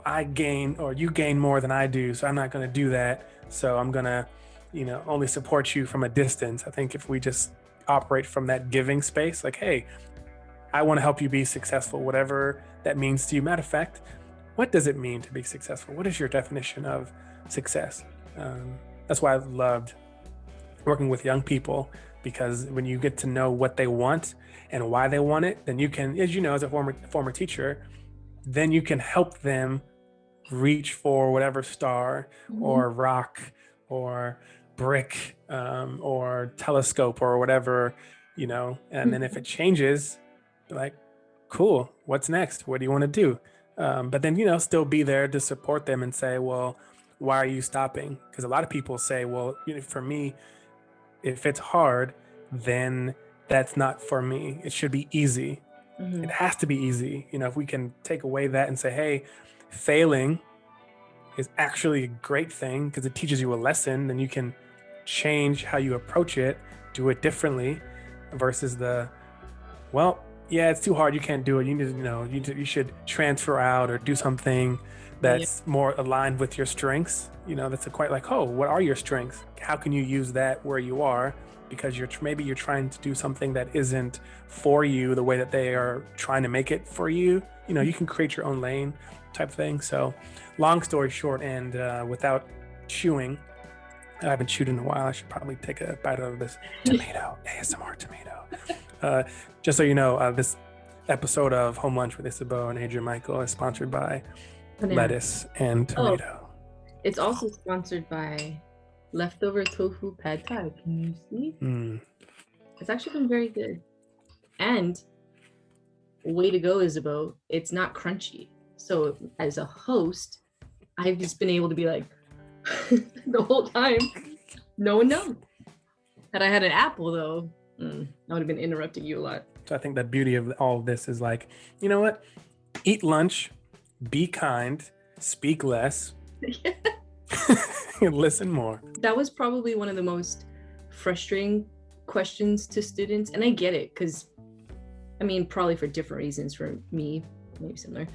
I gain, or you gain more than I do. So I'm not going to do that. So I'm going to, only support you from a distance. I think if we just operate from that giving space, like, hey, I want to help you be successful, whatever that means to you. Matter of fact, what does it mean to be successful? What is your definition of success? That's why I loved working with young people, because when you get to know what they want and why they want it, then you can, as as a former teacher, then you can help them reach for whatever star or rock or brick or telescope or whatever, and then if it changes, like, cool, what's next? What do you want to do? But then, still be there to support them and say, well, why are you stopping? Because a lot of people say, well, for me, if it's hard, then that's not for me. It should be easy. It has to be easy. If we can take away that and say, hey, failing is actually a great thing because it teaches you a lesson. Then you can change how you approach it, do it differently, versus well, yeah, it's too hard, you can't do it. You need to, you should transfer out or do something that's more aligned with your strengths. That's quite like, oh, what are your strengths? How can you use that where you are? Because maybe you're trying to do something that isn't for you the way that they are trying to make it for you. You can create your own lane type thing. So long story short, and without chewing, I haven't chewed in a while. I should probably take a bite out of this tomato, ASMR tomato. Just so you know, this episode of Home Lunch with Isabeau and Adrian Michael is sponsored by lettuce and tomato. It's also sponsored by leftover tofu pad thai. Can you see? It's actually been very good. And way to go, Isabeau. It's not crunchy. So as a host, I've just been able to be like the whole time. No one knows. Had I had an apple though, I would have been interrupting you a lot. So I think the beauty of all of this is like, you know what? Eat lunch, be kind, speak less, and listen more. That was probably one of the most frustrating questions to students. And I get it, because probably for different reasons for me, maybe similar.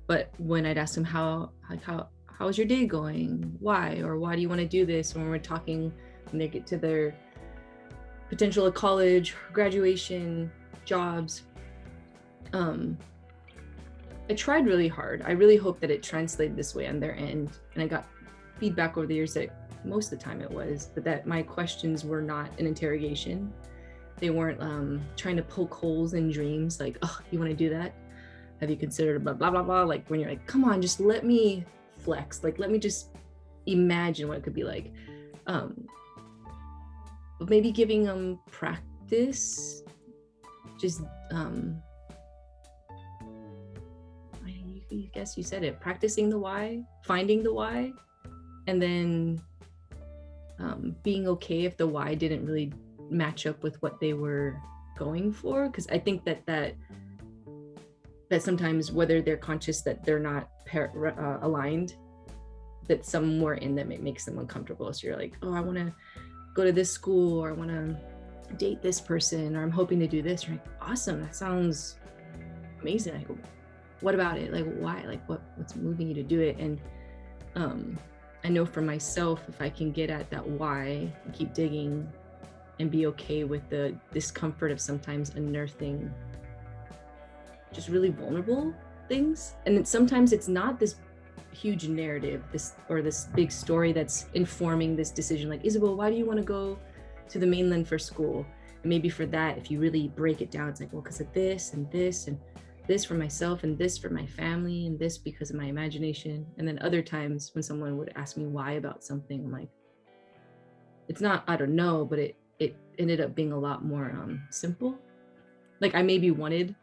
But when I'd ask them how's your day going? Why? Or why do you want to do this? When we're talking, when they get to their potential of college, graduation, jobs. I tried really hard. I really hope that it translated this way on their end. And I got feedback over the years that most of the time it was, but that my questions were not an interrogation. They weren't trying to poke holes in dreams, like, oh, you want to do that? Have you considered blah, blah, blah, blah? Like when you're like, come on, just let me flex. Like, let me just imagine what it could be like. But maybe giving them practice, just, I guess you said it, practicing the why, finding the why, and then being okay if the why didn't really match up with what they were going for. Because I think that sometimes, whether they're conscious that they're not aligned, that somewhere in them it makes them uncomfortable. So you're like, oh, I want to go to this school, or I want to date this person, or I'm hoping to do this. You're like, awesome, that sounds amazing. Like, what about it? Like, why? Like, what's moving you to do it? And I know for myself, if I can get at that why and keep digging and be okay with the discomfort of sometimes unearthing just really vulnerable things. And sometimes it's not this huge narrative, this big story that's informing this decision. Like, Isabel, why do you want to go to the mainland for school? And maybe for that, if you really break it down, it's like, well, because of this and this and this for myself and this for my family and this because of my imagination. And then other times when someone would ask me why about something, I'm like, it's not, I don't know, but it ended up being a lot more simple. Like, I maybe wanted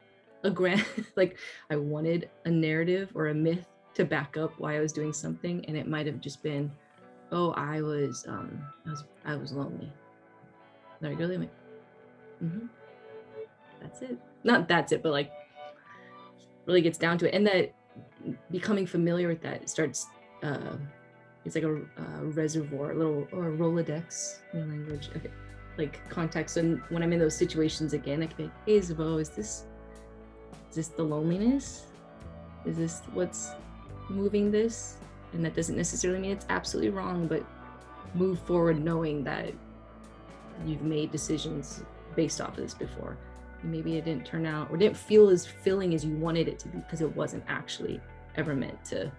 like I wanted a narrative or a myth to back up why I was doing something, and it might have just been, oh, I was lonely. Like, really? Like, that's it. Not that's it, but like really gets down to it. And that becoming familiar with that, it starts it's like a reservoir, a Rolodex in your language. Okay, like context. And when I'm in those situations again, I can be like, hey, Zabo, is this the loneliness? Is this what's moving this? And that doesn't necessarily mean it's absolutely wrong, but move forward knowing that you've made decisions based off of this before. And maybe it didn't turn out or didn't feel as filling as you wanted it to be because it wasn't actually ever meant to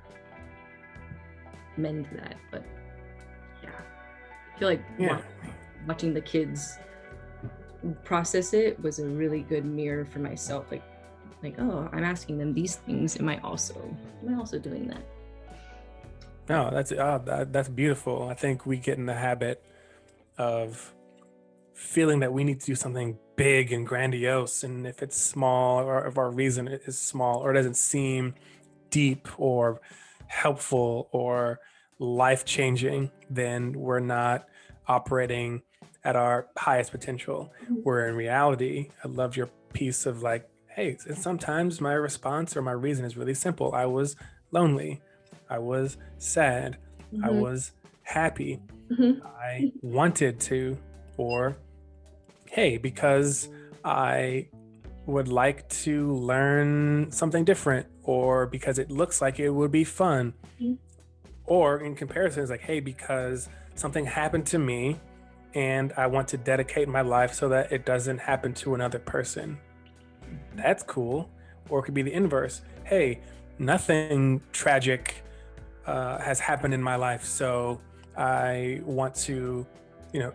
mend that. But yeah, I feel like watching the kids process it was a really good mirror for myself. Like, oh, I'm asking them these things. Am I also doing that? No, that's beautiful. I think we get in the habit of feeling that we need to do something big and grandiose, and if it's small, or if our reason is small, or it doesn't seem deep or helpful or life-changing, then we're not operating at our highest potential. Where in reality, I love your piece of like, hey, sometimes my response or my reason is really simple. I was lonely. I was sad. I was happy. I wanted to, or hey, because I would like to learn something different, or because it looks like it would be fun. Or in comparison, it's like, hey, because something happened to me and I want to dedicate my life so that it doesn't happen to another person. That's cool. Or it could be the inverse. Hey, nothing tragic has happened in my life, so I want to,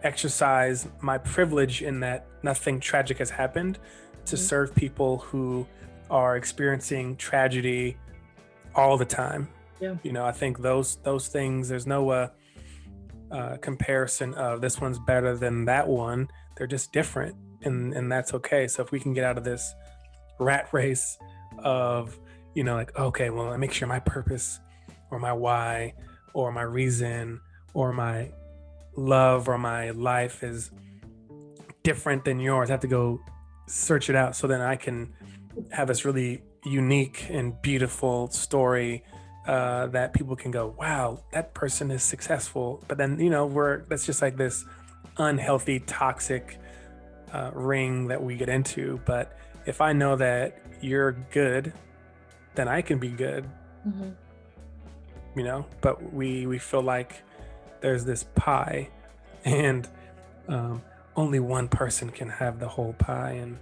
exercise my privilege in that nothing tragic has happened to serve people who are experiencing tragedy all the time. Yeah. I think those things, there's no comparison of this one's better than that one. They're just different, and that's okay. So if we can get out of this rat race of, like, okay, well, I make sure my purpose or my why or my reason or my love or my life is different than yours. I have to go search it out so then I can have this really unique and beautiful story that people can go, wow, that person is successful. But then, that's just like this unhealthy, toxic ring that we get into. But if I know that you're good, then I can be good. But we feel like there's this pie and only one person can have the whole pie, and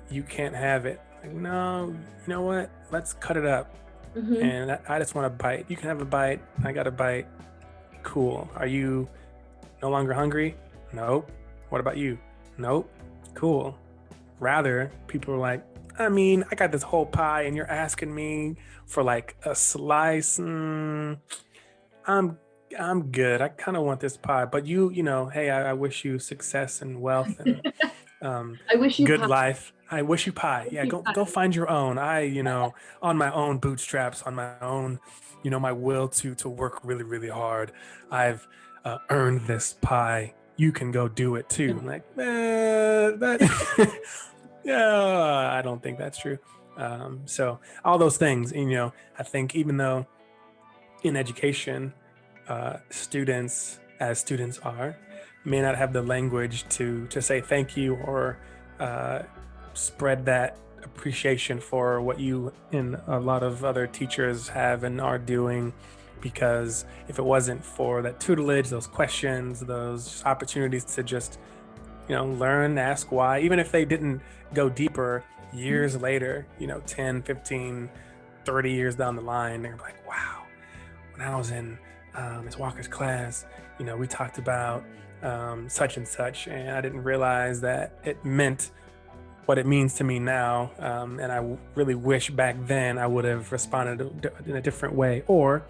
you can't have it. Like, no, you know what? Let's cut it up. And I just want a bite. You can have a bite. I got a bite. Cool. Are you no longer hungry? Nope. What about you? Nope. Cool. Rather, people are like, I got this whole pie and you're asking me for like a slice. I'm good. I kind of want this pie, but hey, I wish you success and wealth and I wish you good pie. life. I wish you pie. Yeah, go find your own. On my own bootstraps, on my own, my will to work really, really hard. I've earned this pie. You can go do it too. I'm like, that yeah, I don't think that's true. So all those things, I think even though in education, students, as students are, may not have the language to say thank you or spread that appreciation for what you and a lot of other teachers have and are doing, because if it wasn't for that tutelage, those questions, those opportunities to just learn, ask why, even if they didn't go deeper years later, 10, 15, 30 years down the line, they're like, wow, when I was in Ms. Walker's class, we talked about such and such, and I didn't realize that it meant what it means to me now, and I really wish back then I would have responded in a different way, or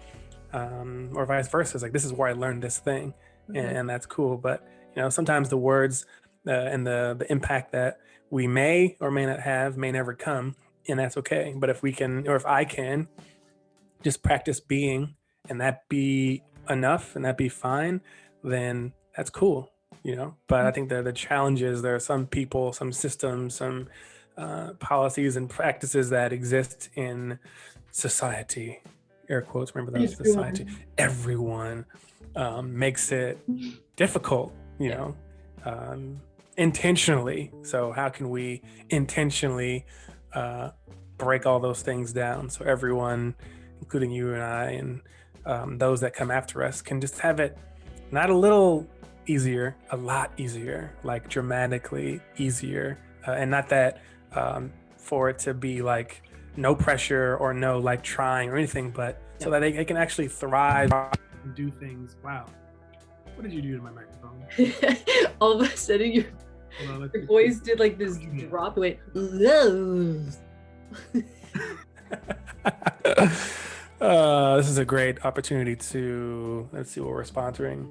vice versa. It's like, this is where I learned this thing, and that's cool. But sometimes the words and the impact that we may or may not have may never come, and that's okay. But if we can, or if I can, just practice being, and that be enough, and that be fine, then that's cool. But I think the challenge is there are some people, some systems, some policies and practices that exist in society, air quotes, remember those, society, everyone makes it difficult, intentionally. So how can we intentionally break all those things down so everyone, including you and I and those that come after us, can just have it not a little easier, a lot easier, like dramatically easier, and not that for it to be like no pressure or no like trying or anything, but so that they can actually thrive and do things. Wow, what did you do to my microphone? All of a sudden your voice did like this drop away. This is a great opportunity to, let's see what we're sponsoring.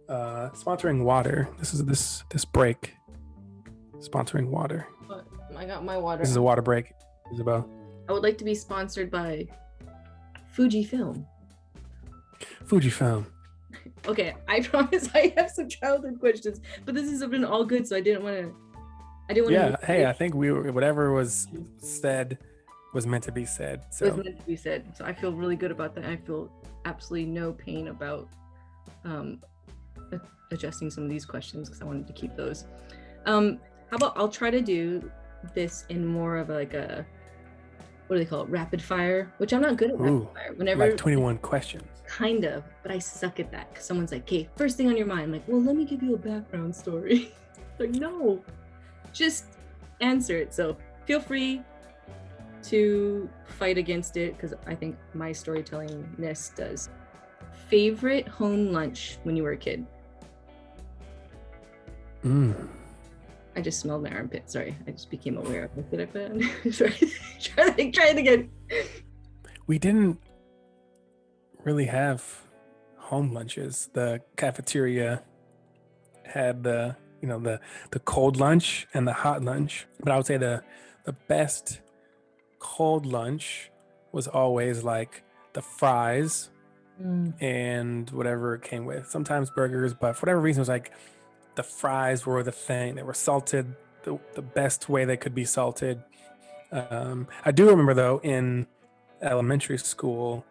Sponsoring water. This is this break. Sponsoring water. I got my water. This is a water break, Isabel. I would like to be sponsored by Fujifilm. Fujifilm. Okay, I promise I have some childhood questions, but this has been all good, so I didn't want to. Yeah. Hey, I think whatever was said was meant to be said. So It was meant to be said. So I feel really good about that. I feel absolutely no pain about adjusting some of these questions because I wanted to keep those. How about I'll try to do this in more of like a, what do they call it, rapid fire, which I'm not good at rapid fire. Whenever like 21 questions. Kind of, but I suck at that because someone's like, okay, first thing on your mind, I'm like, well, let me give you a background story. Like, no, just answer it. So feel free to fight against it because I think my storytellingness does. Favorite home lunch when you were a kid? I just smelled my armpit. Sorry, I just became aware of it. Did I put it? Try it again. We didn't really have home lunches. The cafeteria had the cold lunch and the hot lunch. But I would say the best cold lunch was always like the fries and whatever it came with. Sometimes burgers, but for whatever reason, it was like the fries were the thing. They were salted the best way they could be salted. I do remember though in elementary school,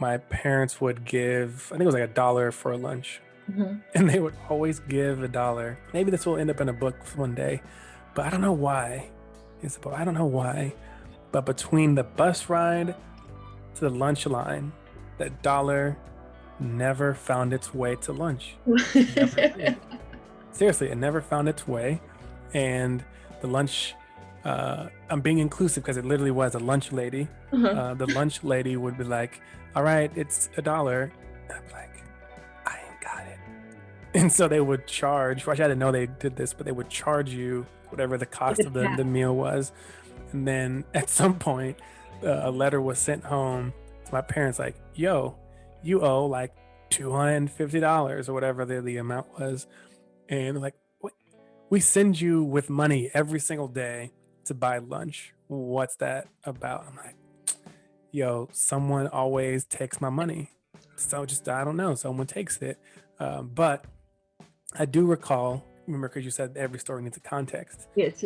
my parents would give, I think it was like $1 for a lunch. And they would always give $1. Maybe this will end up in a book one day, but I don't know why. I don't know why, but between the bus ride to the lunch line, that $1 never found its way to lunch. Seriously, it never found its way. And the lunch, I'm being inclusive because it literally was a lunch lady. The lunch lady would be like, all right, it's $1. And I'm like, I ain't got it. And so they would charge, which I didn't know they did this, but they would charge you whatever the cost of the meal was. And then at some point, a letter was sent home to my parents like, yo, you owe like $250 or whatever the amount was. And they're like, what? We send you with money every single day to buy lunch. What's that about? I'm like, yo, someone always takes my money. So just, I don't know, someone takes it. But I do recall, remember, because you said every story needs a context. Yes.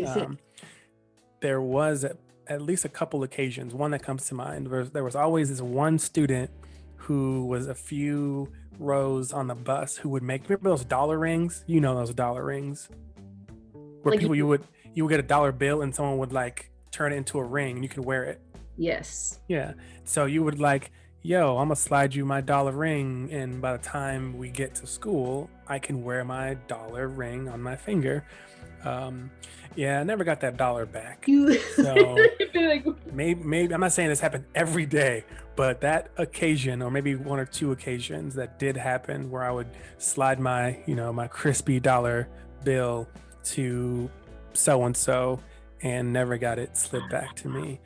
There was at least a couple occasions, one that comes to mind, there was always this one student who was a few rows on the bus who would make, remember those dollar rings? You know those dollar rings? Where like people, you would get a dollar bill and someone would like turn it into a ring and you could wear it. Yes. Yeah. So you would like, yo, I'm gonna slide you my dollar ring, and by the time we get to school, I can wear my dollar ring on my finger. Yeah, I never got that $1 back. So maybe I'm not saying this happened every day, but that occasion, or maybe one or two occasions that did happen, where I would slide my, my crispy dollar bill to so and so, and never got it slid back to me.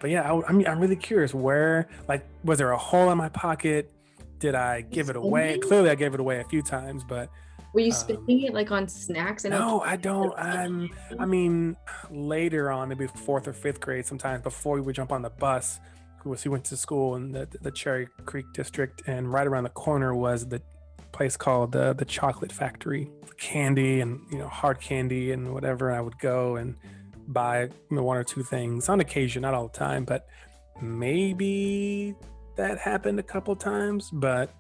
But yeah, I'm really curious, where, like, was there a hole in my pocket? Did I give it away? Clearly I gave it away a few times, but were you spending it like on snacks? No, I don't. I mean, later on, maybe 4th or 5th grade, sometimes before we would jump on the bus, we went to school in the Cherry Creek district, and right around the corner was the place called the Chocolate Factory, candy and hard candy and whatever. And I would go and buy one or two things on occasion, not all the time, but maybe that happened a couple times. But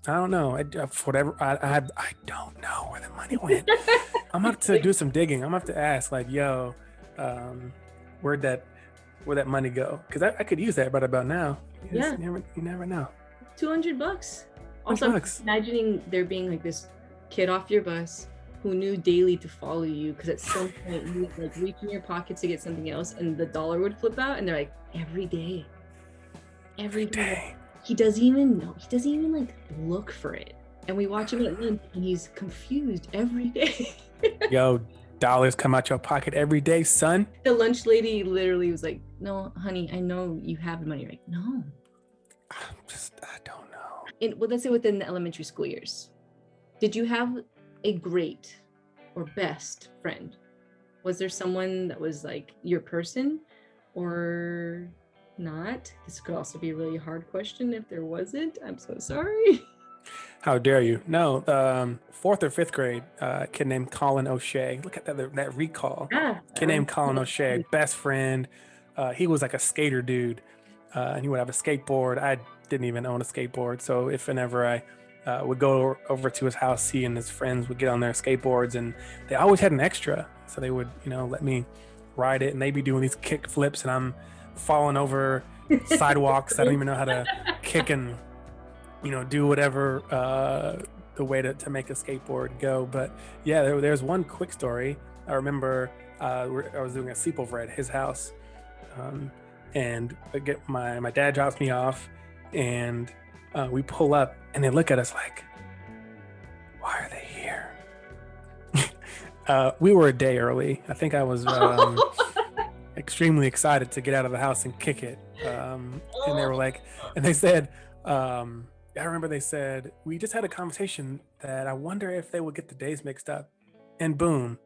I don't know. I don't know where the money went. I'm gonna have to do some digging. I'm gonna have to ask, like, yo, where'd that money go? Because I could use that right about now. Yeah. You never know. $200. Also, I'm imagining there being like this kid off your bus who knew daily to follow you, because at some point you would like reach in your pocket to get something else, and the dollar would flip out, and they're like, every day. He doesn't even like look for it, and we watch him at lunch and he's confused every day. Yo, dollars come out your pocket every day, son. The lunch lady literally was like, no honey, I know you have the money. Like, no, I don't know. Well, let's say within the elementary school years, did you have a great or best friend? Was there someone that was like your person, or not? This could also be a really hard question if there wasn't. I'm so sorry. How dare you? No, 4th or 5th grade, a kid named Colin O'Shea. Look at that recall. Kid named Colin O'Shea, best friend. he was like a skater dude, and he would have a skateboard. I didn't even own a skateboard, so if and ever I would go over to his house, he and his friends would get on their skateboards, and they always had an extra, so they would, let me ride it, and they'd be doing these kick flips, and I'm falling over sidewalks. I don't even know how to kick and do whatever the way to make a skateboard go. But yeah, there's one quick story. I remember I was doing a sleepover at his house, and my dad drops me off, and we pull up, and they look at us like, why are they here? We were a day early. I think I was extremely excited to get out of the house and kick it. And they were like, and they said, I remember they said, we just had a conversation that I wonder if they would get the days mixed up. And boom,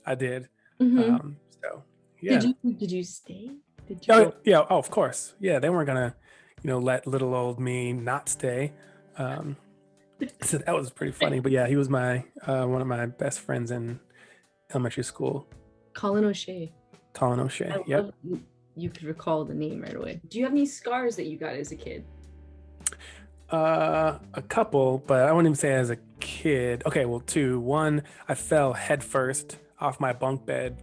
I did. So yeah. Did you stay? Did you go? Yeah. Oh, of course. Yeah, they weren't gonna, let little old me not stay. So that was pretty funny. But yeah, he was my one of my best friends in elementary school. Colin O'Shea. Yep. You could recall the name right away. Do you have any scars that you got as a kid? A couple, but I wouldn't even say as a kid. Okay, well, two. One, I fell headfirst off my bunk bed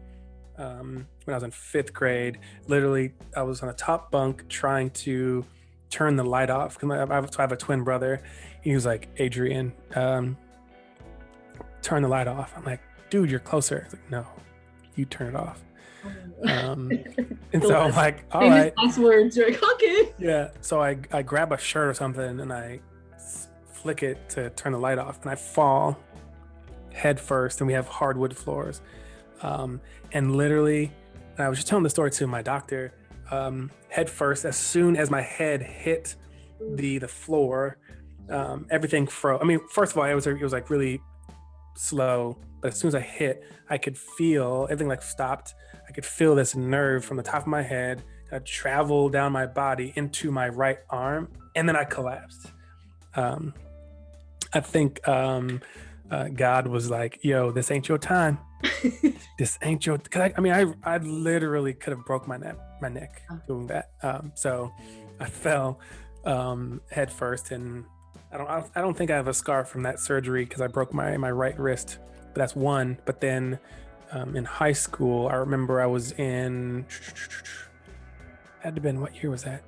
when I was in 5th grade. Literally, I was on a top bunk trying to turn the light off because I have a twin brother. He was like, Adrian, turn the light off. I'm like, dude, you're closer. He's like, no, you turn it off. And so I'm like, all right. Last words, you're like, okay. Yeah. So I grab a shirt or something and I flick it to turn the light off, and I fall head first, and we have hardwood floors. And literally, and I was just telling the story to my doctor, head first, as soon as my head hit the floor, everything froze. I mean, first of all, it was like really slow, but as soon as I hit, I could feel everything like stopped. I could feel this nerve from the top of my head travel down my body into my right arm, and then I collapsed. I think God was like, yo, this ain't your time. This ain't your, cause I literally could have broke my neck doing that. So I fell head first, and I don't think I have a scar from that surgery because I broke my right wrist, but that's one. But then in high school, I remember I was in, had to been, what year was that?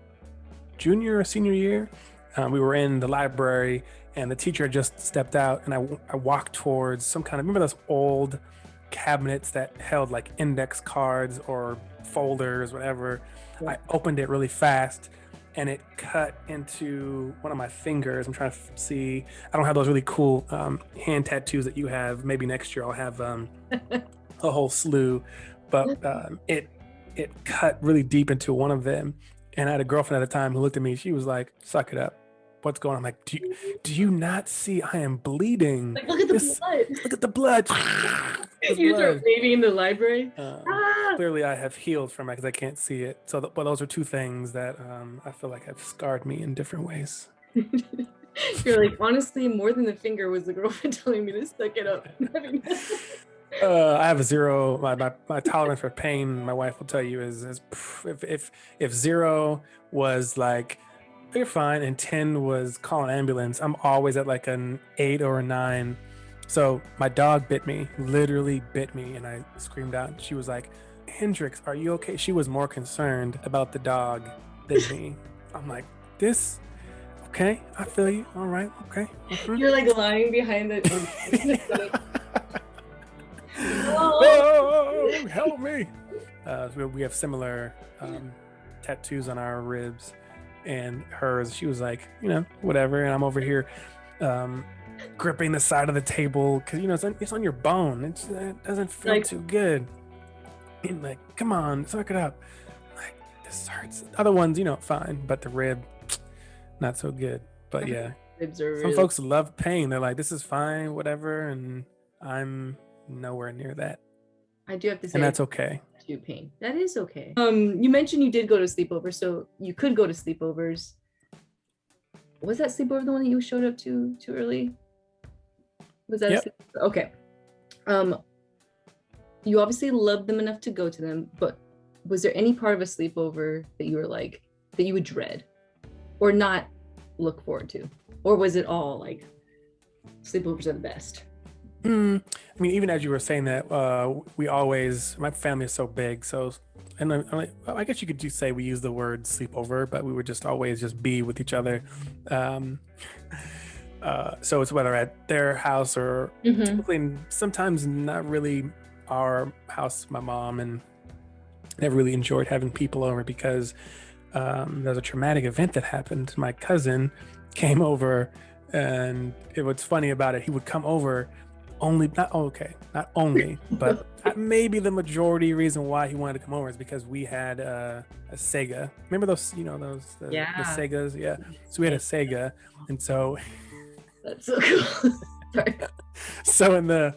Junior or senior year? We were in the library, and the teacher had just stepped out, and I walked towards some kind of, remember those old cabinets that held like index cards or folders, whatever. Yeah. I opened it really fast, and it cut into one of my fingers. I'm trying to see. I don't have those really cool hand tattoos that you have. Maybe next year I'll have a whole slew. But it cut really deep into one of them. And I had a girlfriend at the time who looked at me. She was like, "Suck it up. What's going on?" I'm like, do you not see I am bleeding? Like, look at the blood. Look at the blood. You start bleeding in the library. Clearly, I have healed from it because I can't see it. So, but those are two things that I feel like have scarred me in different ways. You're like, honestly, more than the finger was the girlfriend telling me to suck it up. I have a zero. My tolerance for pain, my wife will tell you, is if 0 was like, you're fine, and 10 was call an ambulance, I'm always at like an 8 or a 9. So my dog bit me, literally bit me, and I screamed out. She was like, "Hendrix, are you okay?" She was more concerned about the dog than me. I'm like, this, okay, I feel you. All right, okay. Mm-hmm. You're like lying behind the. Oh, help me. We have similar tattoos on our ribs, and hers, she was like, whatever, and I'm over here gripping the side of the table because it's on your bone. It doesn't feel like, too good. And like, come on, suck it up. Like, this hurts. Other ones, fine, but the rib, not so good. But yeah, ribs are some folks love pain. They're like, this is fine, whatever, and I'm nowhere near that. I do have to say, and that's okay. To pain. That is okay. You mentioned you did go to sleepovers, so you could go to sleepovers. Was that sleepover the one that you showed up to too early? Was that yep. Okay. You obviously loved them enough to go to them, but was there any part of a sleepover that you were like, that you would dread or not look forward to? Or was it all like sleepovers are the best? I mean, even as you were saying that, we always, my family is so big. So, and I guess you could just say we use the word sleepover, but we would just always just be with each other. So it's whether at their house or typically, sometimes not really our house, my mom, and never really enjoyed having people over because there's a traumatic event that happened. My cousin came over, and what's funny about it, he would come over not only, but maybe the majority reason why he wanted to come over is because we had a Sega. Remember those, the Segas? Yeah. So we had a Sega, and so that's so cool. Sorry. So in the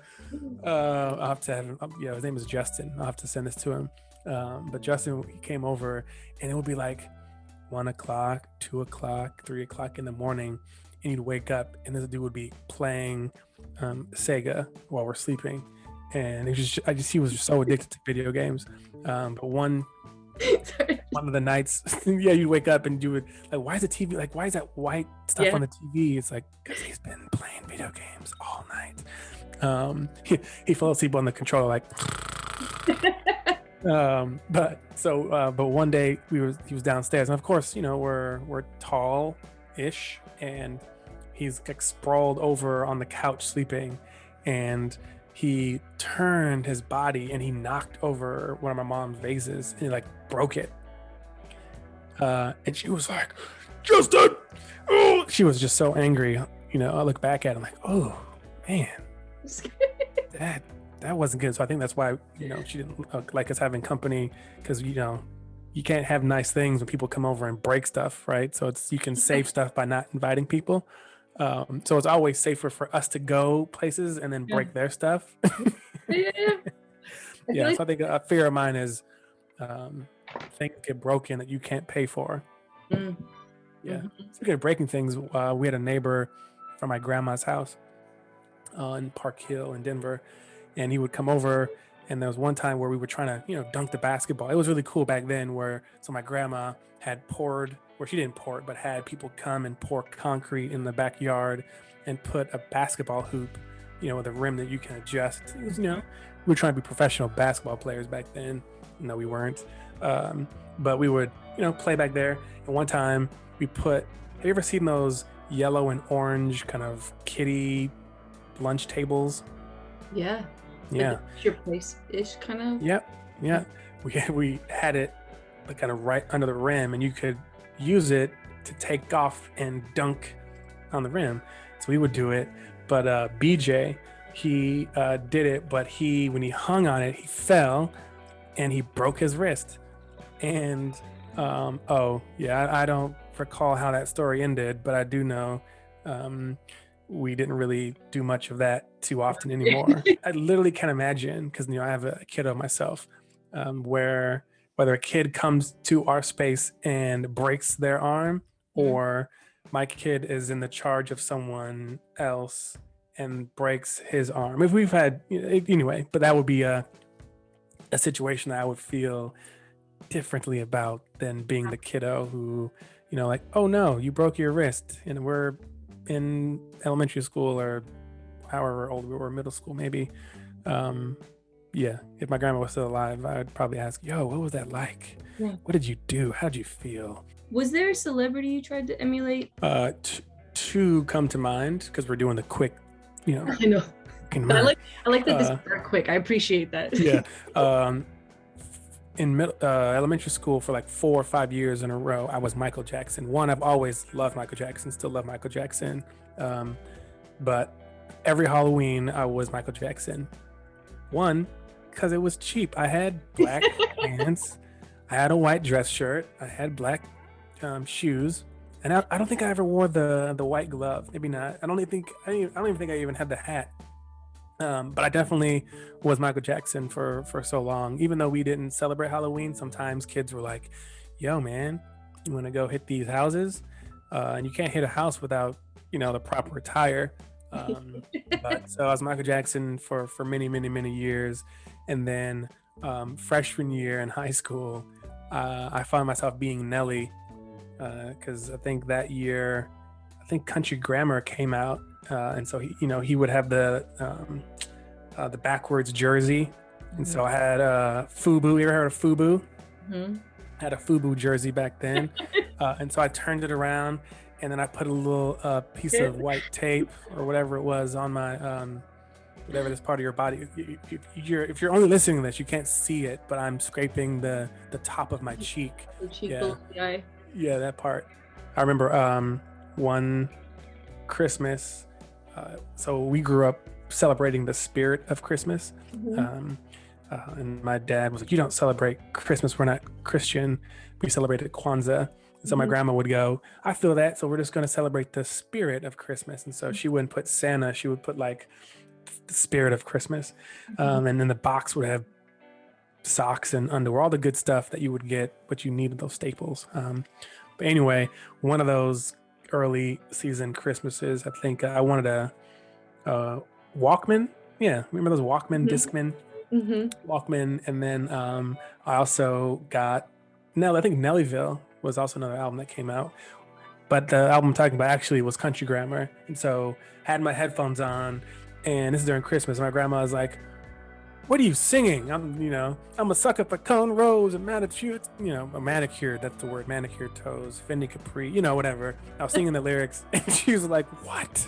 I'll have to have him, his name is Justin. I'll have to send this to him. But Justin, he came over, and it would be like 1 o'clock, 2 o'clock, 3 o'clock in the morning, and you'd wake up, and this dude would be playing Sega while we're sleeping, and he was just so addicted to video games. But one of the nights, you'd wake up and you would like, why is the TV like, why is that white stuff on the TV? It's like, because he's been playing video games all night. He fell asleep on the controller like. But one day he was downstairs, and of course, we're tall-ish, and he's like sprawled over on the couch sleeping, and he turned his body and he knocked over one of my mom's vases and he like broke it. And she was like, Justin! Oh! She was just so angry. I look back at him like, oh man, that wasn't good. So I think that's why, she didn't like us having company, because, you can't have nice things when people come over and break stuff, right? So you can save stuff by not inviting people. So it's always safer for us to go places and then break their stuff. So I think a fear of mine is things get broken that you can't pay for. Speaking of breaking things, we had a neighbor from my grandma's house in Park Hill in Denver, and he would come over, and there was one time where we were trying to dunk the basketball. It was really cool back then, so my grandma had poured, or she didn't pour it, but had people come and pour concrete in the backyard and put a basketball hoop, with a rim that you can adjust. It was, we were trying to be professional basketball players back then. No, we weren't. But we would, play back there. And one time have you ever seen those yellow and orange kind of kiddie lunch tables? Yeah. Yeah. Your place-ish kind of. Yep. Yeah. We had it like kind of right under the rim, and you could use it to take off and dunk on the rim. So we would do it. But BJ, he did it, but when he hung on it, he fell and he broke his wrist. And I don't recall how that story ended, but I do know we didn't really do much of that too often anymore. I literally can't imagine, because I have a kiddo myself, where whether a kid comes to our space and breaks their arm, or my kid is in the charge of someone else and breaks his arm. If we've had anyway, but that would be a situation that I would feel differently about than being the kiddo who, like, oh no, you broke your wrist, and we're in elementary school or however old we were, middle school maybe. If my grandma was still alive, I'd probably ask, yo, what was that like? What did you do? How did you feel? Was there a celebrity you tried to emulate? Two come to mind, because we're doing the quick, I know. I like that this is very quick. I appreciate that. Yeah. In elementary school for like 4 or 5 years in a row, I was Michael Jackson. I've always loved Michael Jackson, still love Michael Jackson. But every Halloween I was Michael Jackson. One, because it was cheap. I had black pants, I had a white dress shirt, I had black shoes, and I don't think I ever wore the white glove. Maybe not. I don't even think I even had the hat. But I definitely was Michael Jackson for so long. Even though we didn't celebrate Halloween, sometimes kids were like, yo man, you want to go hit these houses? And you can't hit a house without the proper attire. But so I was Michael Jackson for many years. And then freshman year in high school, I found myself being Nelly because I think that year, I think Country Grammar came out, and so he would have the backwards jersey, and so I had FUBU. You ever heard of FUBU? Mm-hmm. I had a FUBU jersey back then, and so I turned it around, and then I put a little piece of white tape or whatever it was on my whatever this part of your body. If you're only listening to this, you can't see it, but I'm scraping the top of my cheek. The cheek below the eye. Yeah, that part. I remember one Christmas. So we grew up celebrating the spirit of Christmas. Mm-hmm. And my dad was like, "You don't celebrate Christmas. We're not Christian. We celebrated Kwanzaa." So my grandma would go, "I feel that. So we're just going to celebrate the spirit of Christmas." And so she wouldn't put Santa. She would put like the spirit of Christmas. And then the box would have socks and underwear, all the good stuff that you would get, but you needed those staples. But anyway, one of those early season Christmases, I think I wanted a Walkman. Yeah, remember those Walkman, Discman? Walkman. And then I also got I think Nellyville was also another album that came out. But the album I'm talking about actually was Country Grammar. And so had my headphones on, and this is during Christmas. My grandma was like, "What are you singing?" I'm a sucker for cornrows and manicured, manicured, that's the word, manicured toes, Fendi Capri, whatever. I was singing the lyrics, and she was like, "What?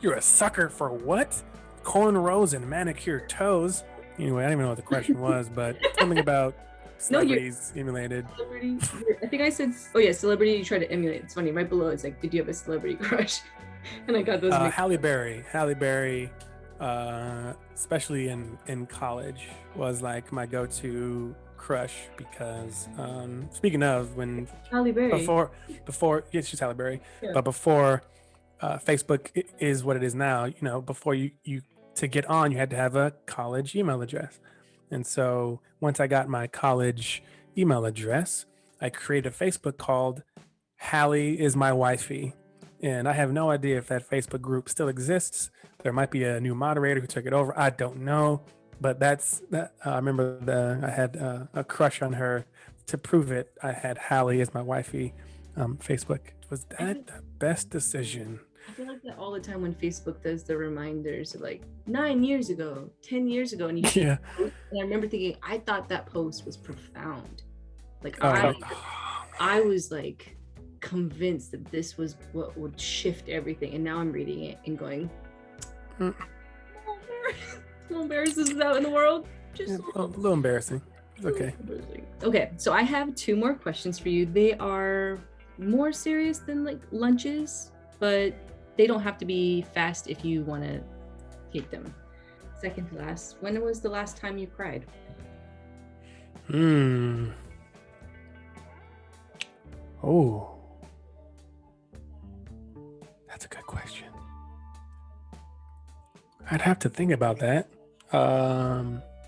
You're a sucker for what? Cornrows and manicured toes?" Anyway, I don't even know what the question was, but something about celebrities emulated. Celebrity. I think I said, celebrity you try to emulate. It's funny. Right below, it's like, did you have a celebrity crush? And I got those. Halle Berry, especially in college, was like my go-to crush because speaking of, when Halle Berry before she's Halle Berry, yeah. But before Facebook is what it is now, before you to get on, you had to have a college email address. And so once I got my college email address, I created a Facebook called Hallie is My Wifey. And I have no idea if that Facebook group still exists. There might be a new moderator who took it over. I don't know. But that's that. I remember I had a crush on her. To prove it, I had Hallie as my wifey. Facebook. Was that the best decision? I feel like that all the time when Facebook does the reminders of like 9 years ago, 10 years ago. And yeah. And I remember thinking, I thought that post was profound. Like I was like convinced that this was what would shift everything. And now I'm reading it and going, how embarrassed this is out in the world. Just a little embarrassing. It's okay. Okay, so I have 2 more questions for you. They are more serious than like lunches, but they don't have to be fast if you want to take them. Second to last, when was the last time you cried? Oh, that's a good question. I'd have to think about that.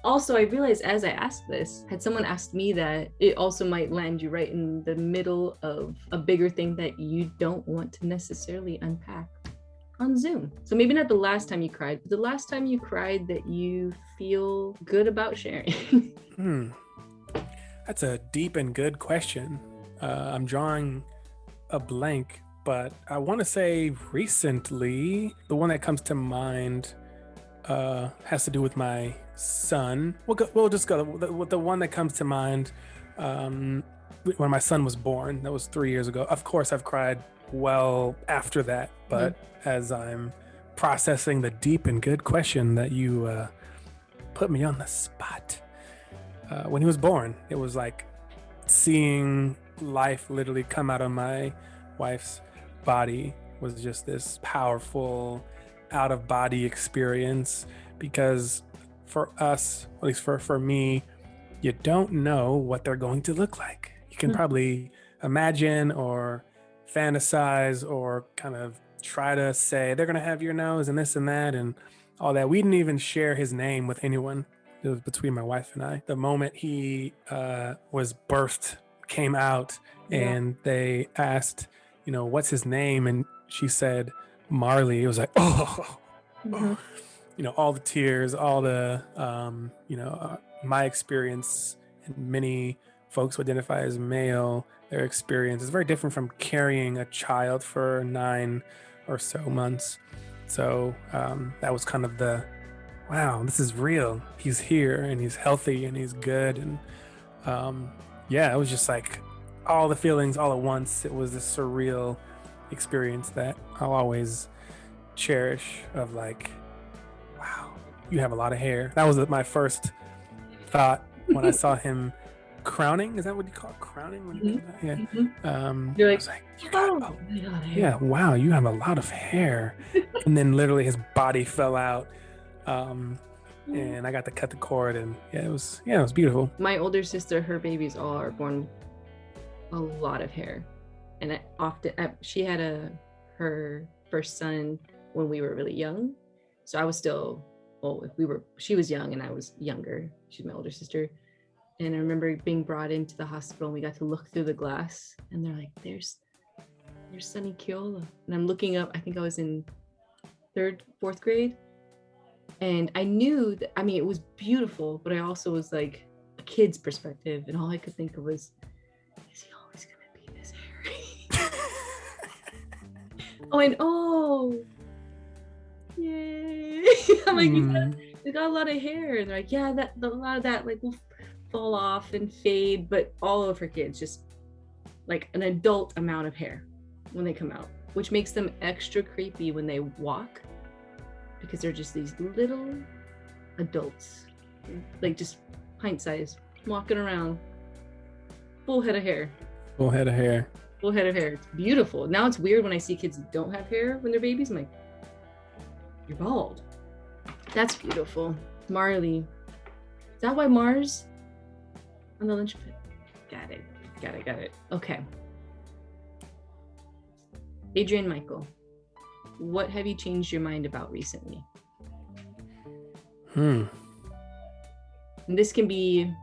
Also, I realized as I asked this, had someone asked me that, it also might land you right in the middle of a bigger thing that you don't want to necessarily unpack on Zoom. So maybe not the last time you cried, but the last time you cried that you feel good about sharing. That's a deep and good question. I'm drawing a blank, but I want to say recently, the one that comes to mind has to do with my son. We'll just go with the one that comes to mind when my son was born. That was 3 years ago. Of course, I've cried well after that, but as I'm processing the deep and good question that you put me on the spot, when he was born, it was like seeing life literally come out of my wife's body was just this powerful out-of-body experience, because for us, at least for me, you don't know what they're going to look like. You can probably imagine or fantasize or kind of try to say they're going to have your nose and this and that and all that. We didn't even share his name with anyone. It was between my wife and I. The moment he was birthed, came out, and they asked, what's his name? And she said, Marley. It was like, all the tears, all the, my experience, and many folks who identify as male, their experience is very different from carrying a child for 9 or so months. So that was kind of the, wow, this is real. He's here and he's healthy and he's good. And it was just like all the feelings all at once. It was this surreal experience that I'll always cherish of like, wow, you have a lot of hair. That was my first thought when I saw him crowning. Is that what you call it? Crowning? When you yeah. You're I like, was like, oh, yeah, wow, you have a lot of hair. And then literally his body fell out. And I got to cut the cord, and it was beautiful. My older sister, her babies all are born a lot of hair, and she had her first son when we were really young, so I was still she was young and I was younger. She's my older sister, and I remember being brought into the hospital and we got to look through the glass, and they're like, there's Sonny Keola, and I'm looking up. I think I was in 3rd, 4th grade. And I knew that, it was beautiful, but I also was like a kid's perspective. And all I could think of was, is he always going to be this hairy? Yay. I'm like, he's got a lot of hair. And they're like, yeah, a lot of that like will fall off and fade. But all of her kids just like an adult amount of hair when they come out, which makes them extra creepy when they walk. Because they're just these little adults, like just pint size, walking around, full head of hair. It's beautiful. Now it's weird when I see kids who don't have hair when they're babies. I'm like, you're bald. That's beautiful. Marley. Is that why Mars on the lynch pit? Got it. Okay. Adrian Michael. What have you changed your mind about recently? And this can be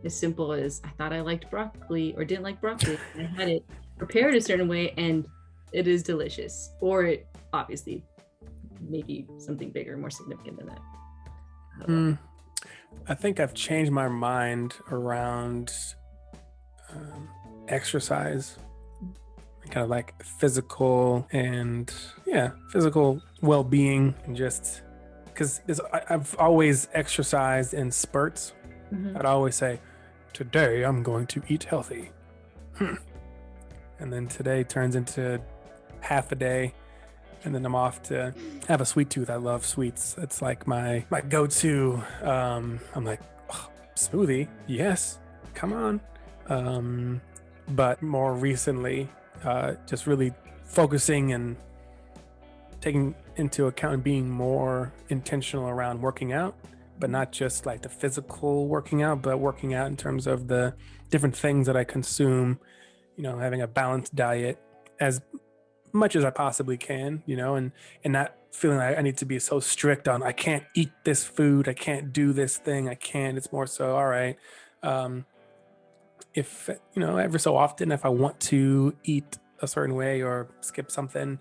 as simple as I thought I liked broccoli or didn't like broccoli. I had it prepared a certain way and it is delicious. Or it obviously maybe something bigger, more significant than that. I think I've changed my mind around exercise. Kind of like physical well-being, and just because I've always exercised in spurts. I'd always say, today I'm going to eat healthy, and then today turns into half a day, and then I'm off to have a sweet tooth. I love sweets. It's like my go-to. I'm like, smoothie, yes, come on. But more recently, just really focusing and taking into account and being more intentional around working out, but not just like the physical working out, but working out in terms of the different things that I consume, having a balanced diet as much as I possibly can, and not feeling like I need to be so strict on, I can't eat this food, I can't do this thing, it's more so, all right, if every so often, if I want to eat a certain way or skip something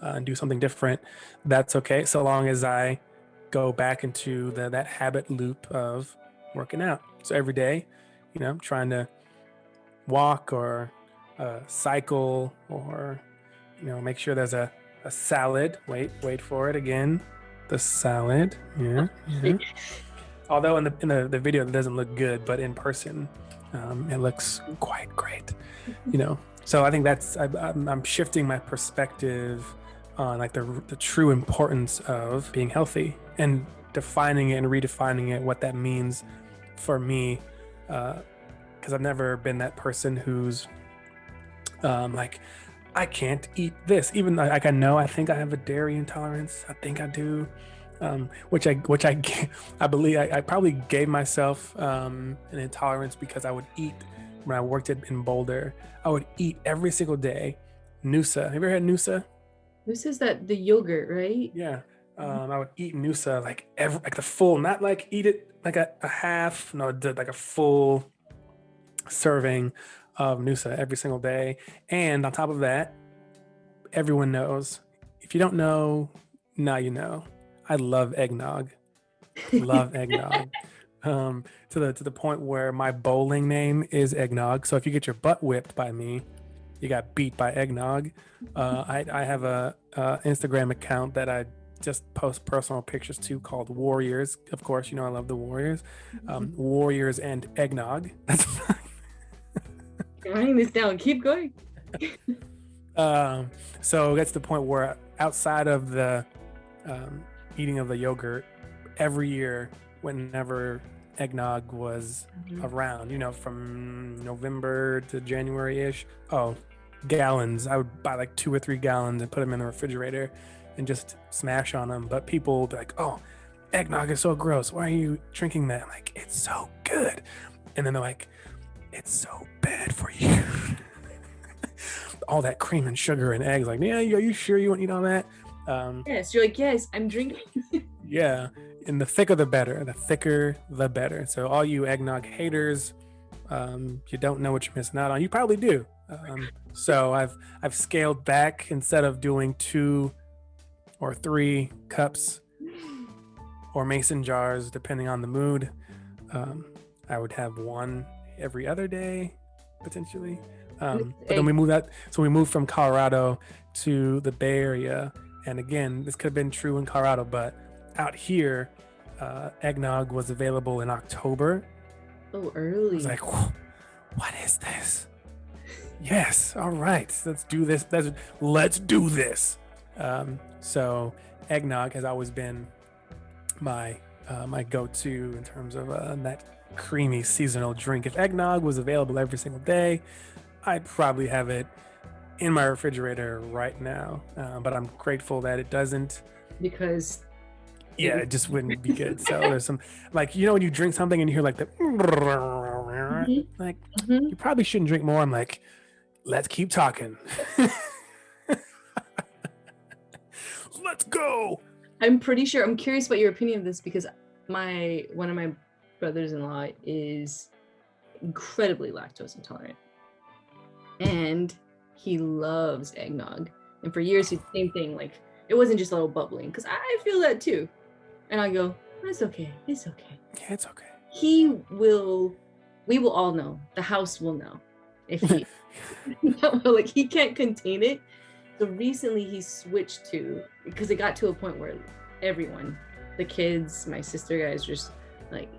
and do something different, that's okay, so long as I go back into that habit loop of working out. So every day, trying to walk or cycle, or make sure there's a salad. Wait for it again, the salad. Yeah. Although in the video it doesn't look good, but in person it looks quite great, So I think that's I'm shifting my perspective on like the true importance of being healthy and defining it and redefining it, what that means for me, because I've never been that person who's like, I can't eat this, even like I think I have a dairy intolerance. I think I do. Which I believe I probably gave myself an intolerance because I would eat when I worked in Boulder. I would eat every single day Noosa. Have you ever had Noosa? This is the yogurt, right? Yeah. I would eat Noosa like the full, not like eat it like a half, no, like a full serving of Noosa every single day. And on top of that, everyone knows. If you don't know, now you know. I love eggnog. Love eggnog. To the point where my bowling name is Eggnog. So if you get your butt whipped by me, you got beat by eggnog. I have a Instagram account that I just post personal pictures to called Warriors. Of course, you know I love the Warriors. Warriors and eggnog. That's Writing this down. Keep going. so that's the point where outside of the eating of the yogurt, every year, whenever eggnog was around, you know, from November to January-ish, gallons. I would buy like 2 or 3 gallons and put them in the refrigerator and just smash on them. But people would be like, oh, eggnog is so gross. Why are you drinking that? I'm like, it's so good. And then they're like, it's so bad for you. All that cream and sugar and eggs. Like, yeah, are you sure you want to eat all that? Yes, you're like, yes, I'm drinking. Yeah, and the thicker the better. The thicker the better. So all you eggnog haters, you don't know what you're missing out on. You probably do. So I've scaled back. Instead of doing 2 or 3 cups or mason jars, depending on the mood, I would have 1 every other day, potentially. But then we moved from Colorado to the Bay Area. And again, this could have been true in Colorado, but out here, eggnog was available in October. Oh, early. I was like, what is this? Yes, all right, let's do this. Let's do this. So eggnog has always been my go-to in terms of that creamy seasonal drink. If eggnog was available every single day, I'd probably have it in my refrigerator right now, but I'm grateful that it doesn't, because it just wouldn't be good. So there's some, like, you know, when you drink something and you hear like the you probably shouldn't drink more. I'm like, let's keep talking. Let's go. I'm curious about your opinion of this, because one of my brothers-in-law is incredibly lactose intolerant, and he loves eggnog. And for years, he's the same thing. Like, it wasn't just a little bubbling, because I feel that too. And I go, it's okay. It's okay. Yeah, it's okay. We will all know. The house will know if he, like, he can't contain it. So recently he switched to, because it got to a point where everyone, the kids, my sister guys, just like,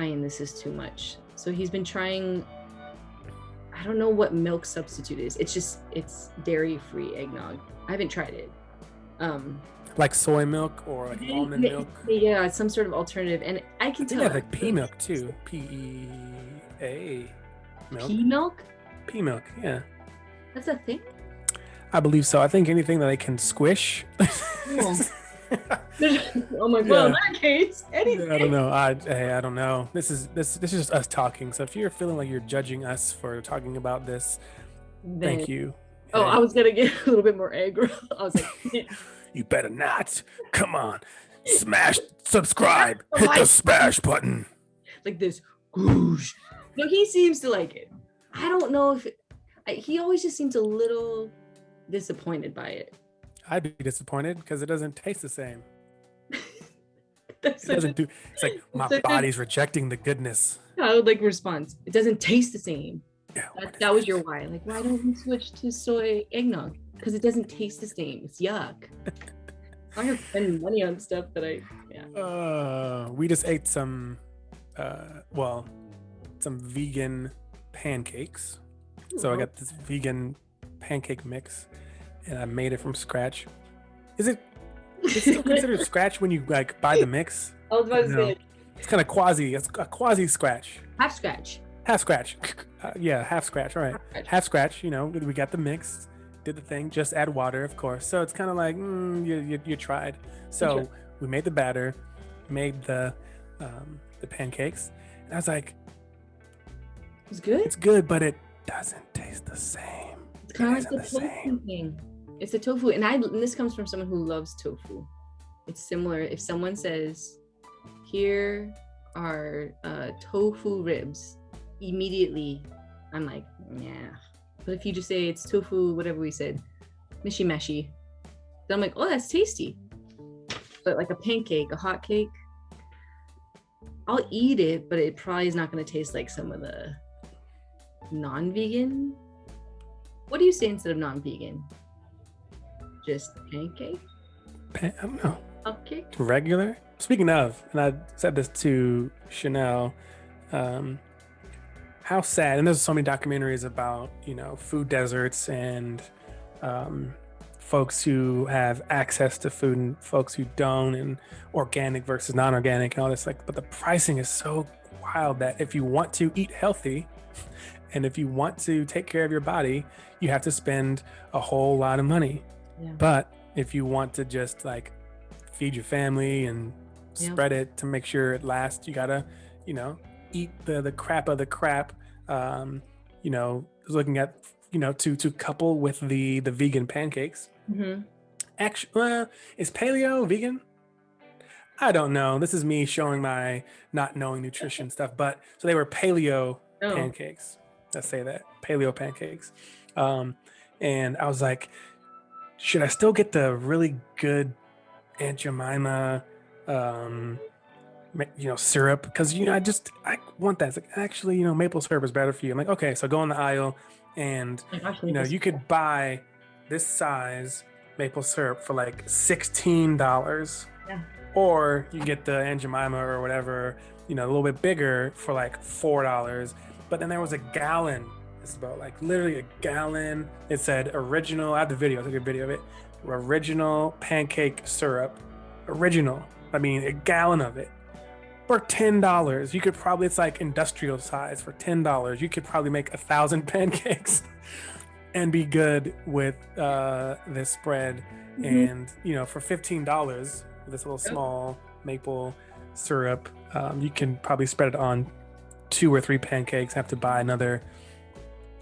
Ian, this is too much. So he's been trying, I don't know what milk substitute is. It's dairy-free eggnog. I haven't tried it. Like soy milk or like almond milk. Yeah, it's some sort of alternative. And I can tell. Yeah, like pea milk too. P-E-A milk. Pea milk? Pea milk, yeah. That's a thing? I believe so. I think anything that they can squish. Oh my god! In that case, anything. I don't know. I don't know. This is just us talking. So if you're feeling like you're judging us for talking about this, thank you. Oh, I was gonna get a little bit more aggro. I was like, you better not. Come on, smash subscribe. Hit the smash button. Like this. Whoosh. No, he seems to like it. I don't know if he always just seems a little disappointed by it. I'd be disappointed because it doesn't taste the same. It's like my body's rejecting the goodness. Childlike response. It doesn't taste the same. Yeah, that was your why. Like, why don't we switch to soy eggnog? Because it doesn't taste the same. It's yuck. I'm gonna spend money on stuff that we just ate some vegan pancakes. So I got this vegan pancake mix, and I made it from scratch. Is it still considered scratch when you like buy the mix? I was about to say it's kind of quasi. It's a quasi scratch. Half scratch. Half scratch. Half scratch. All right. Half scratch. You know, we got the mix, did the thing. Just add water, of course. So it's kind of like you tried. So we made the batter, made the pancakes, and I was like, it's good. It's good, but it doesn't taste the same. It's kind of like the tofu thing. It's the tofu, and this comes from someone who loves tofu. It's similar. If someone says, "Here are tofu ribs," immediately I'm like, yeah. But if you just say it's tofu, whatever we said, mishi meshi, then I'm like, oh, that's tasty. but like a pancake, a hot cake, I'll eat it, but it probably is not going to taste like some of the non-vegan. What do you say instead of non-vegan? Just pancake? I don't know. Okay. Regular. Speaking of, and I said this to Chanel, how sad, and there's so many documentaries about, food deserts and folks who have access to food and folks who don't, and organic versus non-organic and all this, but the pricing is so wild that if you want to eat healthy and if you want to take care of your body, you have to spend a whole lot of money. Yeah. But if you want to just feed your family and spread it to make sure it lasts, you gotta, eat the crap of the crap. Looking at, to couple with the vegan pancakes. Mm-hmm. Actually, is paleo vegan? I don't know. This is me showing my not knowing nutrition stuff. But so they were paleo pancakes. Let's say that, paleo pancakes. And I was like, should I still get the really good Aunt Jemima, syrup? Because I want that. It's like, actually, maple syrup is better for you. I'm like, okay, so go in the aisle, and you could buy this size maple syrup for like $16. Yeah. Or you get the Aunt Jemima or whatever, a little bit bigger for like $4. But then there was a gallon. It's about literally a gallon. It said original. I have the video. I took a video of it. Original pancake syrup. Original. I mean, a gallon of it for $10. You could probably, it's like industrial size for $10. You could probably make 1,000 pancakes and be good with this spread. And for $15 with this little small maple syrup, you can probably spread it on 2 or 3 pancakes. Have to buy another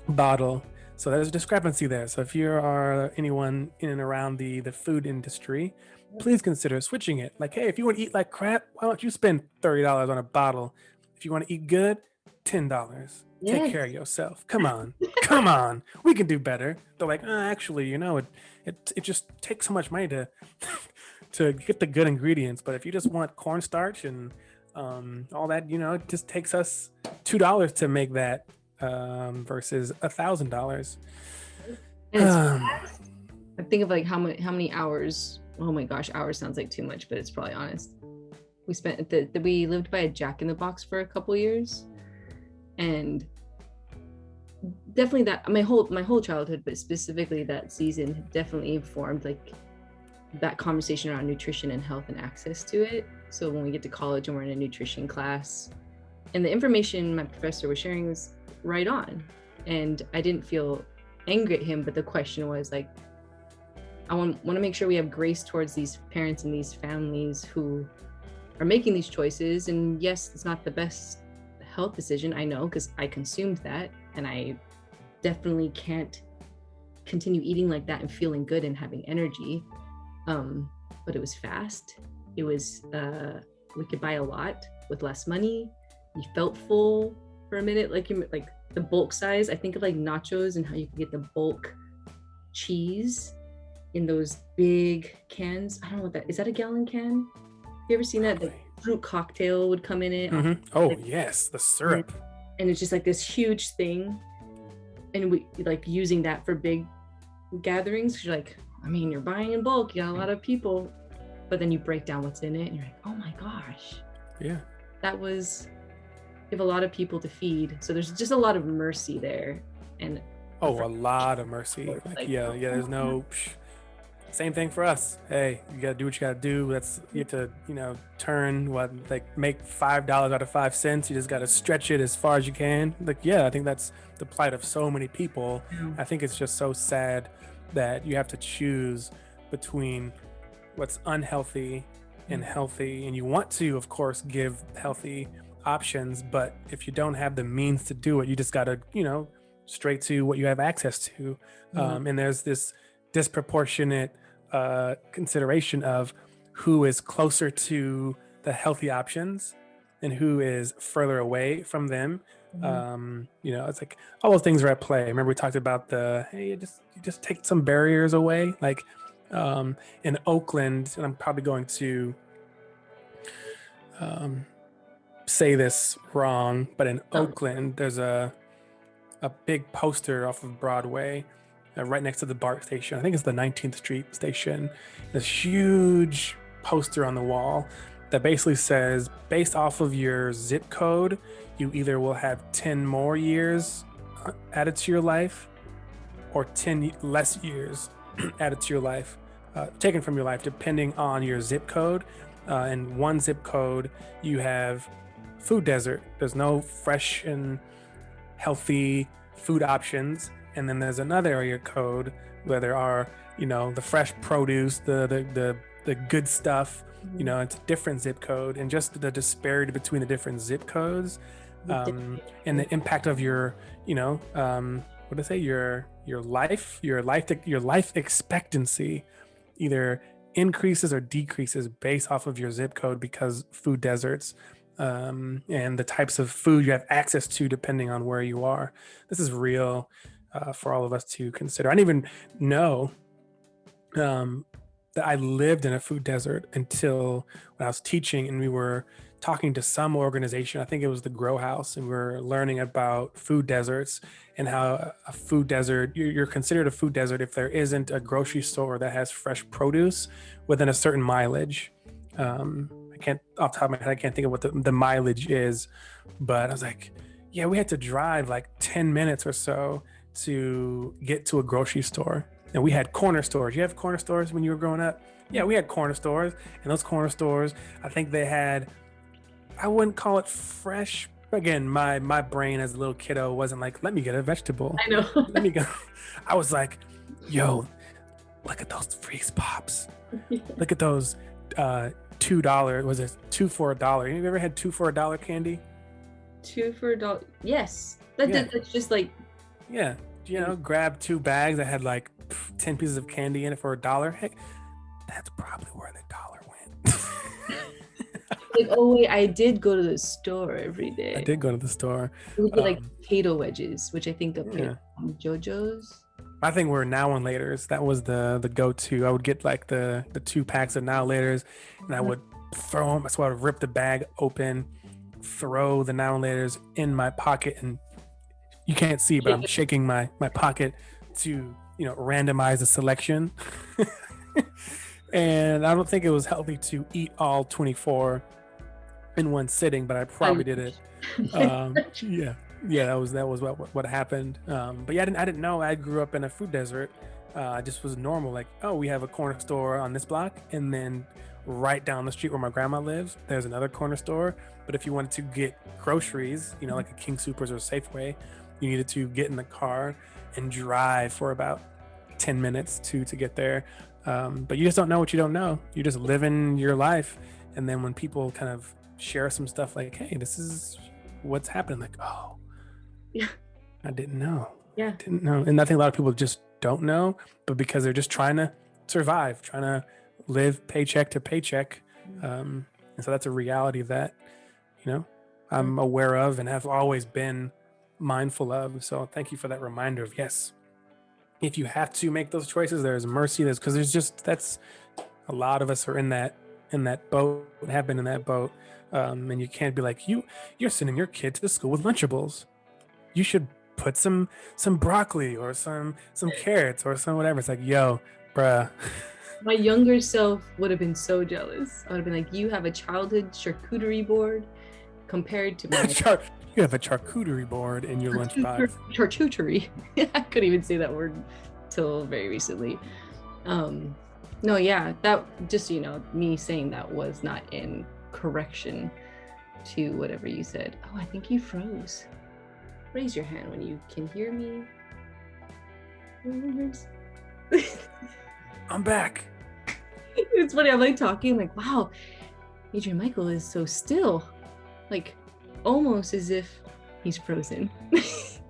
bottle. So there's a discrepancy there. So if you are anyone in and around the food industry, please consider switching it. Hey, if you want to eat like crap, why don't you spend $30 on a bottle? If you want to eat good, $10. Yes. Take care of yourself. Come on. Come on. We can do better. They're like, actually, it just takes so much money to to get the good ingredients. But if you just want cornstarch and all that, it just takes us $2 to make that versus $1,000. I think of how many hours. Oh my gosh, hours sounds like too much, but it's probably honest. We spent we lived by a Jack in the Box for a couple years, and definitely that my whole childhood, but specifically that season, definitely informed that conversation around nutrition and health and access to it. So when we get to college and we're in a nutrition class, and the information my professor was sharing was right on, and I didn't feel angry at him, but the question was I want to make sure we have grace towards these parents and these families who are making these choices. And yes, it's not the best health decision, I know, because I consumed that, and I definitely can't continue eating like that and feeling good and having energy. But it was fast. It was we could buy a lot with less money. You felt full for a minute, like the bulk size. I think of nachos and how you can get the bulk cheese in those big cans. I don't know what that is. That a gallon can? You ever seen that? The fruit cocktail would come in it. Mm-hmm. Oh yes, the syrup. And it's just this huge thing, and we using that for big gatherings. You're you're buying in bulk. You got a lot of people, but then you break down what's in it, and you're oh my gosh. Yeah. That was. You have a lot of people to feed, so there's just a lot of mercy there, and a lot of mercy. There's no. Same thing for us. Hey, you gotta do what you gotta do. You have to, turn make $5 out of 5 cents. You just gotta stretch it as far as you can. I think that's the plight of so many people. I think it's just so sad that you have to choose between what's unhealthy and healthy, and you want to, of course, give healthy options, but if you don't have the means to do it, you just gotta, straight to what you have access to. And there's this disproportionate consideration of who is closer to the healthy options and who is further away from them. It's all those things are at play. Remember we talked about you just take some barriers away. In Oakland, and I'm probably going to say this wrong, but in Oakland, there's a big poster off of Broadway, right next to the BART station. I think it's the 19th Street station. This huge poster on the wall that basically says, based off of your zip code, you either will have 10 more years added to your life or 10 less years added to your life, taken from your life, depending on your zip code. In one zip code, you have food desert. There's no fresh and healthy food options. And then there's another area code where there are, the fresh produce, the good stuff. It's a different zip code, and just the disparity between the different zip codes, and the impact of your, what to say, your life expectancy either increases or decreases based off of your zip code, because food deserts, and the types of food you have access to depending on where you are. This is real for all of us to consider. I didn't even know that I lived in a food desert until when I was teaching, and we were talking to some organization. I think it was the Grow House, and we were learning about food deserts and how a food desert, you're considered a food desert if there isn't a grocery store that has fresh produce within a certain mileage. I can't, off the top of my head, I can't think of what the mileage is, but I was like, yeah, we had to drive like 10 minutes or so to get to a grocery store. And we had corner stores. You have corner stores when you were growing up? Yeah, we had corner stores. And those corner stores, I think they had, I wouldn't call it fresh. Again, my brain as a little kiddo wasn't like, let me get a vegetable. I know. Let me go. I was like, yo, look at those freeze pops. Look at those $2. Was it 2 for $1? Have you ever had 2 for $1 candy? 2 for $1. Yes. That's just like. Yeah. Grab 2 bags that had like 10 pieces of candy in it for $1. Hey, that's probably where the dollar went. Like, oh wait, I did go to the store every day. I did go to the store. It would be like potato wedges, which I think of JoJo's. I think we're Now and Laters. That was the go-to. I would get like the 2 packs of Now and Laters, and I would throw them. So I would rip the bag open, throw the Now and Laters in my pocket, and you can't see, but I'm shaking my pocket to randomize the selection. And I don't think it was healthy to eat all 24 in one sitting, but I probably did it. Yeah, that was what happened. But yeah, I didn't know. I grew up in a food desert. It just was normal. Like, oh, we have a corner store on this block, and then right down the street where my grandma lives, there's another corner store. But if you wanted to get groceries, like a King Soopers or Safeway, you needed to get in the car and drive for about 10 minutes to get there. But you just don't know what you don't know. You're just living your life. And then when people kind of share some stuff like, hey, this is what's happening, like, oh, yeah, I didn't know. Yeah. I didn't know. And I think a lot of people just don't know, but because they're just trying to survive, trying to live paycheck to paycheck. And so that's a reality that, I'm aware of and have always been mindful of. So thank you for that reminder of, yes, if you have to make those choices, there's mercy. Because that's a lot of us are in that boat, have been in that boat. And you can't be like, you're sending your kid to school with Lunchables. You should put some broccoli or some carrots or some whatever. It's like, yo, bruh. My younger self would have been so jealous. I would have been like, you have a childhood charcuterie board compared to my you have a charcuterie board in your lunchbox. Charcuterie. I couldn't even say that word till very recently. No, yeah, that just, me saying that was not in correction to whatever you said. Oh, I think you froze. Raise your hand when you can hear me. I'm back. It's funny, I'm like talking, I'm like, wow, Adrian Michael is so still. Like, almost as if he's frozen. And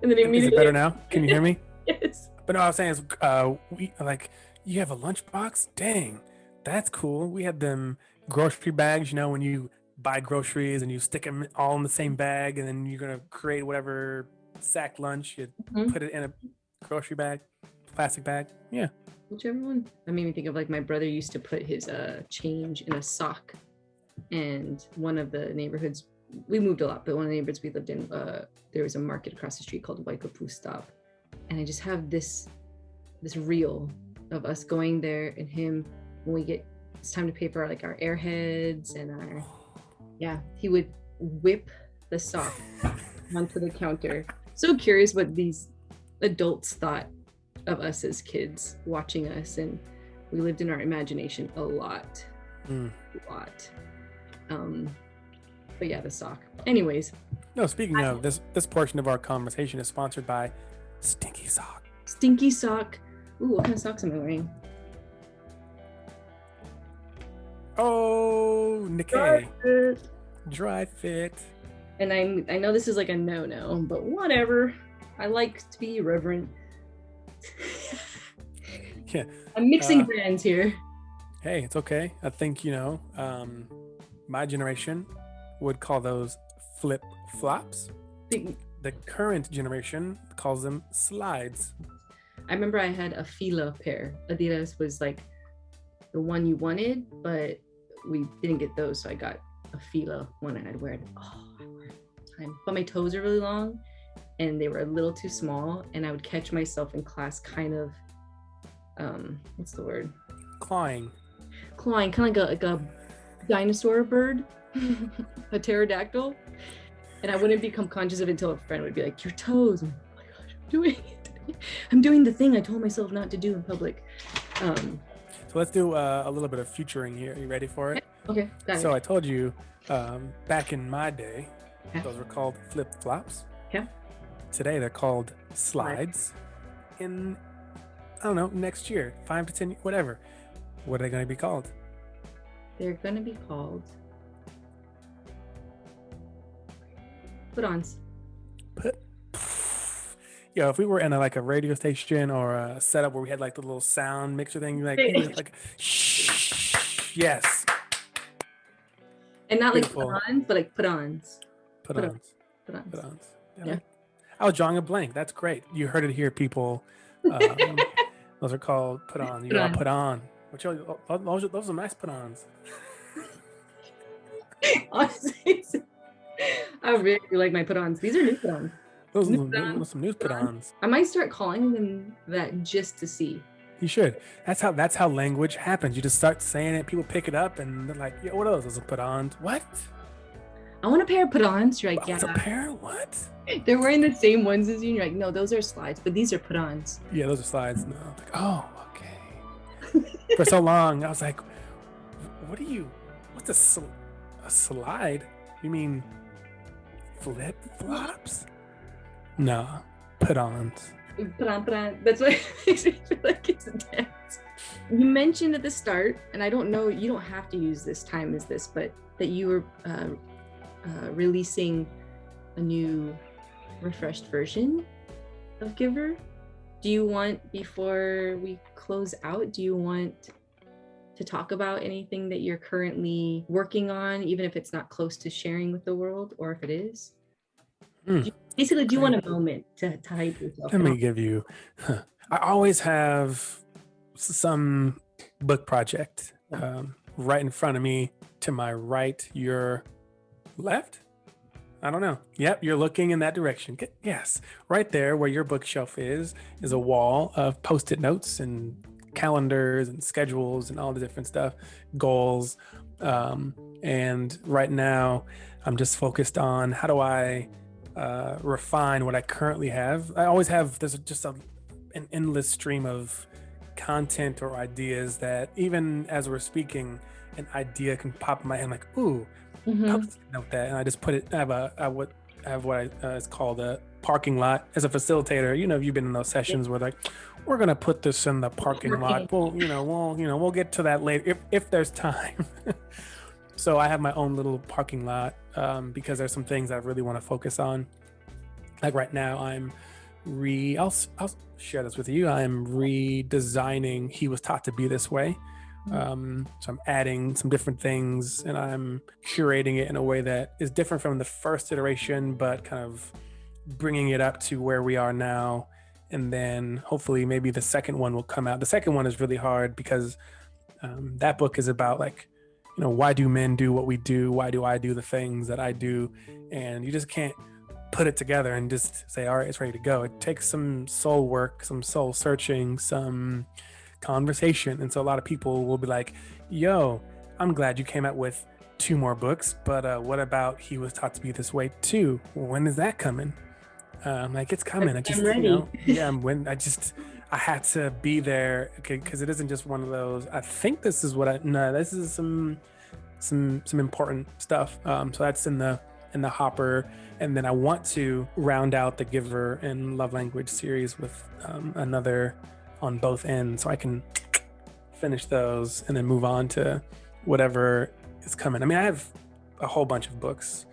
then immediately. Is it better now? Can you hear me? Yes. But no, I was saying is, you have a lunchbox? Dang, that's cool. We had them grocery bags, when you buy groceries and you stick them all in the same bag, and then you're gonna create whatever sack lunch. You put it in a grocery bag. plastic bag. Yeah. Whichever one. That made me think of like my brother used to put his change in a sock, and one of the neighborhoods, we moved a lot, but one of the neighborhoods we lived in, there was a market across the street called Waia'u stop, and I just have this reel of us going there and him when it's time to pay for our airheads and he would whip the sock onto the counter. So curious what these adults thought of us as kids watching us, and we lived in our imagination a lot. But yeah, the sock. Anyways. No, speaking of this portion of our conversation is sponsored by Stinky Sock. Stinky Sock. Ooh, what kind of socks am I wearing? Oh, Nikkei. Dry fit. And I know this is like a no-no, but whatever. I like to be irreverent. Yeah. I'm mixing brands here. Hey, it's okay. I think, my generation would call those flip-flops. The current generation calls them slides. I remember I had a Fila pair. Adidas was like the one you wanted, but we didn't get those, so I got a Fila one and I'd wear it. Oh, I wear it all the time. But my toes are really long and they were a little too small, and I would catch myself in class kind of, what's the word? Clawing, kind of like a dinosaur bird, a pterodactyl. And I wouldn't become conscious of it until a friend would be like, your toes. I'm like, oh my gosh, I'm doing it. I'm doing the thing I told myself not to do in public. So let's do a little bit of futuring here. Are you ready for it? Okay. So I told you back in my day, those were called flip-flops. Yeah. Today they're called slides. In, I don't know, next year, 5 to 10, whatever. What are they going to be called? They're going to be called put-ons. Yo, if we were in a radio station or a setup where we had like the little sound mixer thing, like shh, yes. And not Beautiful. like put-ons, but like put-ons. Put-ons. Yeah. I was drawing a blank. That's great. You heard it here, people. Those are called put-ons. You all put on. Those are nice put-ons. Honestly, I really like my put-ons. These are new put-ons. Those are some news put-ons. I might start calling them that just to see. You should. That's how language happens. You just start saying it, people pick it up, and they're like, "Yo, what are those? Those are put-ons." What? I want a pair of put-ons. You're like, yeah. A pair? What? They're wearing the same ones as you. And you're like, no, those are slides, but these are put-ons. Yeah, those are slides. No, like, oh, okay. For so long, I was like, what's a slide? You mean flip-flops? No, put-ons. Put-on. That's what makes me feel like it's a dance. You mentioned at the start, and I don't know, you don't have to use this time as this, but that you were releasing a new refreshed version of Giver. Do you want, before we close out, do you want to talk about anything that you're currently working on, even if it's not close to sharing with the world, or if it is? Do you want a moment to hype yourself? Let me give you, I always have some book project right in front of me. To my right, your left? I don't know. Yep, you're looking in that direction. Yes, right there where your bookshelf is a wall of Post-it notes and calendars and schedules and all the different stuff, goals. And right now, I'm just focused on how do I refine what I currently have. I always have, there's just an endless stream of content or ideas that even as we're speaking, an idea can pop in my head. I'm like, ooh, Post-it note that, and I just put it. I have what it's called a parking lot. As a facilitator, you've been in those sessions where like, we're gonna put this in the parking lot. We'll get to that later if there's time. So I have my own little parking lot because there's some things I really want to focus on. Like right now, I'll share this with you. I'm redesigning He Was Taught to Be This Way. So I'm adding some different things and I'm curating it in a way that is different from the first iteration, but kind of bringing it up to where we are now and then hopefully maybe the second one will come out. The second one is really hard because that book is about like, why do men do what we do? Why do I do the things that I do? And you just can't put it together and just say, all right, it's ready to go. It takes some soul work, some soul searching, some conversation. And so a lot of people will be like, yo, I'm glad you came out with 2 more books, but what about He Was Taught to Be This Way too? When is that coming? Like, it's coming. I just, I'm ready. I had to be there because it isn't just one of those. I think this is this is some important stuff. So that's in the hopper, and then I want to round out the Giver and Love Language series with another on both ends, so I can finish those and then move on to whatever is coming. I mean, I have a whole bunch of books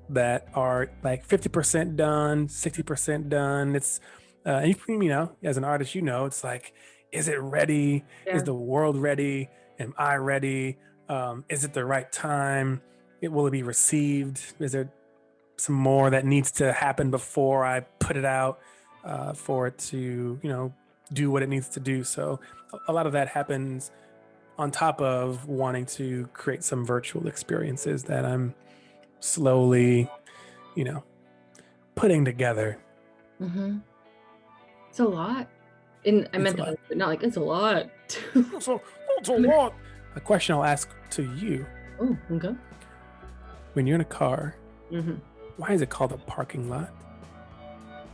that are like 50% done, 60% done. It's and as an artist, it's like, is it ready? Yeah. Is the world ready? Am I ready? Is it the right time? Will it be received? Is there some more that needs to happen before I put it out for it to, do what it needs to do? So a lot of that happens on top of wanting to create some virtual experiences that I'm slowly, putting together. Mm-hmm. It's a lot. And I meant that, but not like it's a lot. It's a lot. A question I'll ask to you. Oh, okay. When you're in a car, mm-hmm. Why is it called a parking lot?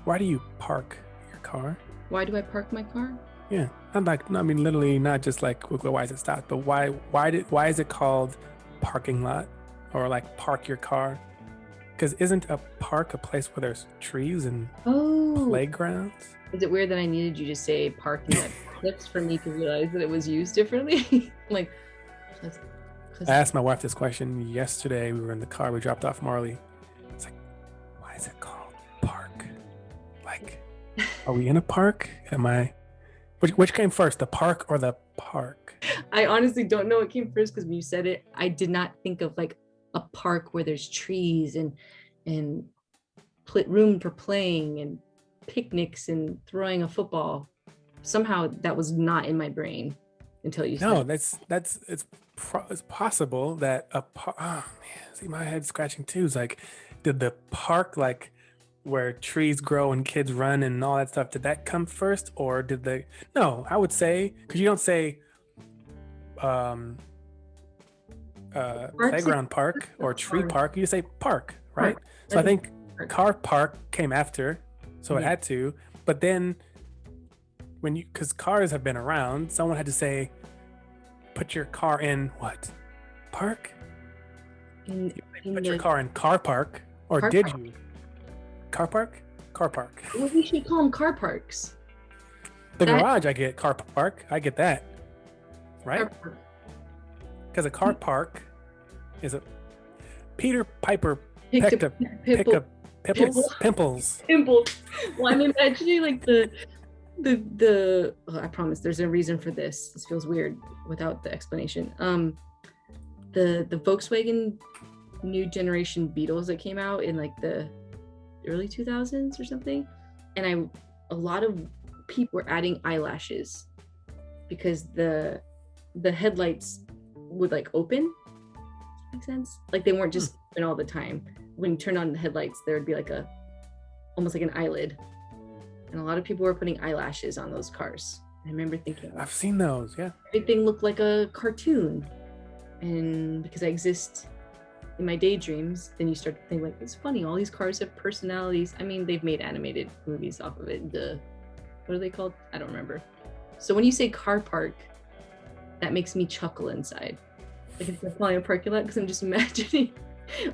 Why do you park your car? Why do I park my car? Yeah, literally, not just like why is it stopped, but why is it called parking lot or like park your car? Because isn't a park a place where there's trees and playgrounds? Is it weird that I needed you to say parking lot clips for me to realize that it was used differently? Like, I asked my wife this question yesterday. We were in the car. We dropped off Marley. It's like, why is it called park? Like, are we in a park? Which came first, the park or the park? I honestly don't know what came first, because when you said it, I did not think of like a park where there's trees and room for playing and picnics and throwing a football. Somehow that was not in my brain until you said. No, it's possible that oh man, see, my head's scratching too. It's like, did the park, like where trees grow and kids run and all that stuff, did that come first, or did no, I would say, because you don't say playground park or tree park, you say park, right? So I think car park came after, so it had to, but then because cars have been around, someone had to say, put your car in what? Park? Put your car in car park, or car did park. You? Car park? Car park. Well, we should call them car parks. The garage, I get car park. I get that. Right? Because a car park is a Peter Piper picked up pimples. Well, I'm imagining like I promise there's a reason for this. This feels weird without the explanation. The Volkswagen new generation Beetles that came out in like the early 2000s or something, and a lot of people were adding eyelashes because the headlights would like open. Make sense? Like they weren't just open all the time. When you turn on the headlights, there would be like almost like an eyelid. And a lot of people were putting eyelashes on those cars. I remember thinking, I've seen those, yeah. Everything looked like a cartoon. And because I exist in my daydreams, then you start to think like, it's funny, all these cars have personalities. I mean, they've made animated movies off of it. What are they called? I don't remember. So when you say car park, that makes me chuckle inside. Like it's calling a parking lot, because I'm just imagining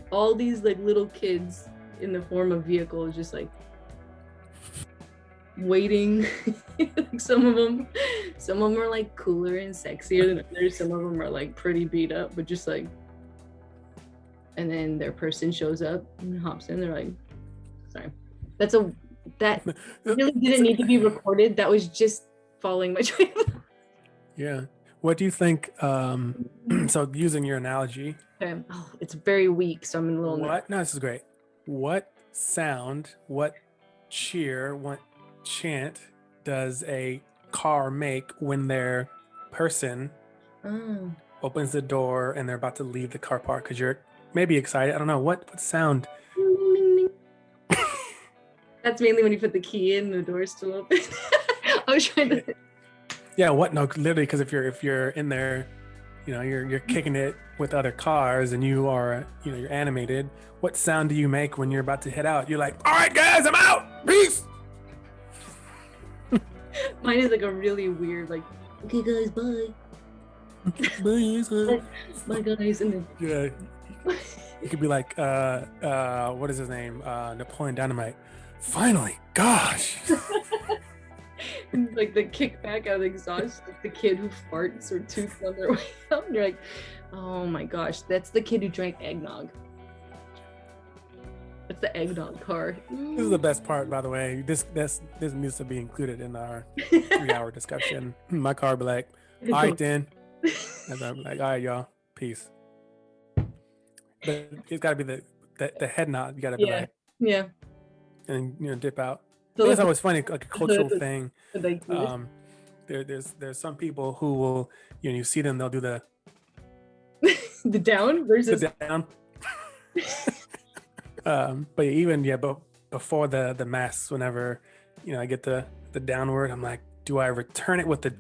all these like little kids in the form of vehicles just like waiting. Like some of them are like cooler and sexier than others. Some of them are like pretty beat up, but just like, and then their person shows up and hops in. They're like, sorry, that really didn't need to be recorded. That was just following my train. Yeah. What do you think? So using your analogy. Okay. Oh, it's very weak, so I'm in a little. No, this is great. What sound, what cheer, what chant does a car make when their person Oh. opens the door and they're about to leave the car park? Because you're maybe excited. I don't know. What sound? Ding, ding, ding, ding. That's mainly when you put the key in, the door's still open. I was trying to. Yeah, what? No, literally, because if you're in there, you're kicking it with other cars and you are, you're animated. What sound do you make when you're about to head out? You're like, all right, guys, I'm out. Peace. Mine is like a really weird, like, okay, guys, bye. Bye, guys. And then, Yeah. It could be like, what is his name? Napoleon Dynamite. Finally, gosh. and, like the kickback out of the exhaust, like the kid who farts or toots on their way out. And you're like, oh my gosh, that's the kid who drank eggnog. That's the eggnog car. This is the best part, by the way. This needs to be included in our 3-hour discussion. My car be like, all right then. And I'm like, all right, y'all, peace. But it's got to be the head nod. You got to be like, yeah, and dip out. so It's always funny, like a cultural thing. like, There's some people who will, you see them, they'll do the down versus down. But even but before the masks, whenever I get the downward, I'm like, do I return it with the?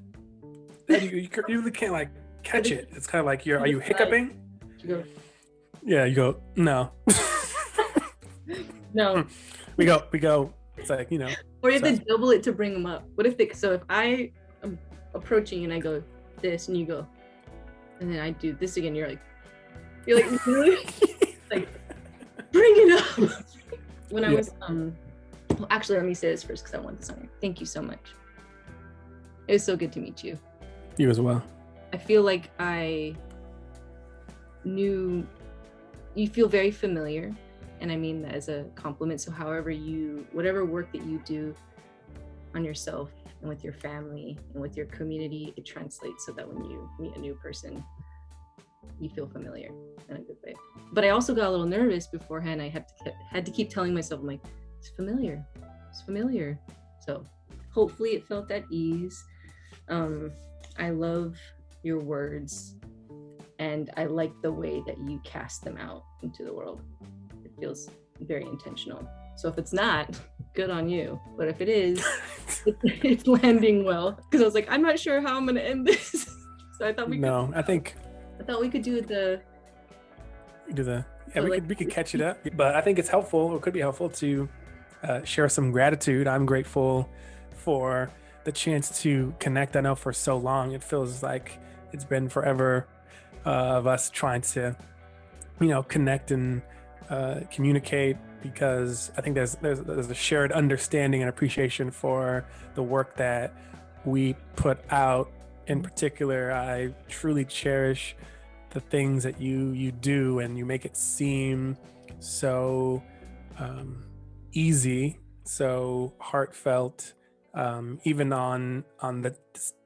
You really can't like catch it. It's kind of like are you hiccuping? You go, Yeah, you go no. no. we go. It's like Or you have to double it to bring them up. What if if I am approaching and I go this and you go, and then I do this again, you're like really? Like bring it up. When I was well, actually, let me say this first because I want this on here. Thank you so much. It was so good to meet you. You as well. I feel like I knew you feel very familiar, and I mean that as a compliment. So whatever work that you do on yourself and with your family and with your community, it translates so that when you meet a new person, you feel familiar in a good way. But I also got a little nervous beforehand. I had to keep telling myself, I'm like, it's familiar. So hopefully it felt at ease. I love your words, and I like the way that you cast them out into the world. It feels very intentional. So if it's not, good on you. But if it is, it's landing well. Because I was like, I'm not sure how I'm going to end this. So I thought we could do we could catch it up. But I think it's helpful, or could be helpful, to share some gratitude. I'm grateful for the chance to connect. I know for so long it feels like it's been forever of us trying to connect and communicate, because I think there's a shared understanding and appreciation for the work that we put out. In particular, I truly cherish the things that you do, and you make it seem so easy, so heartfelt. Even on the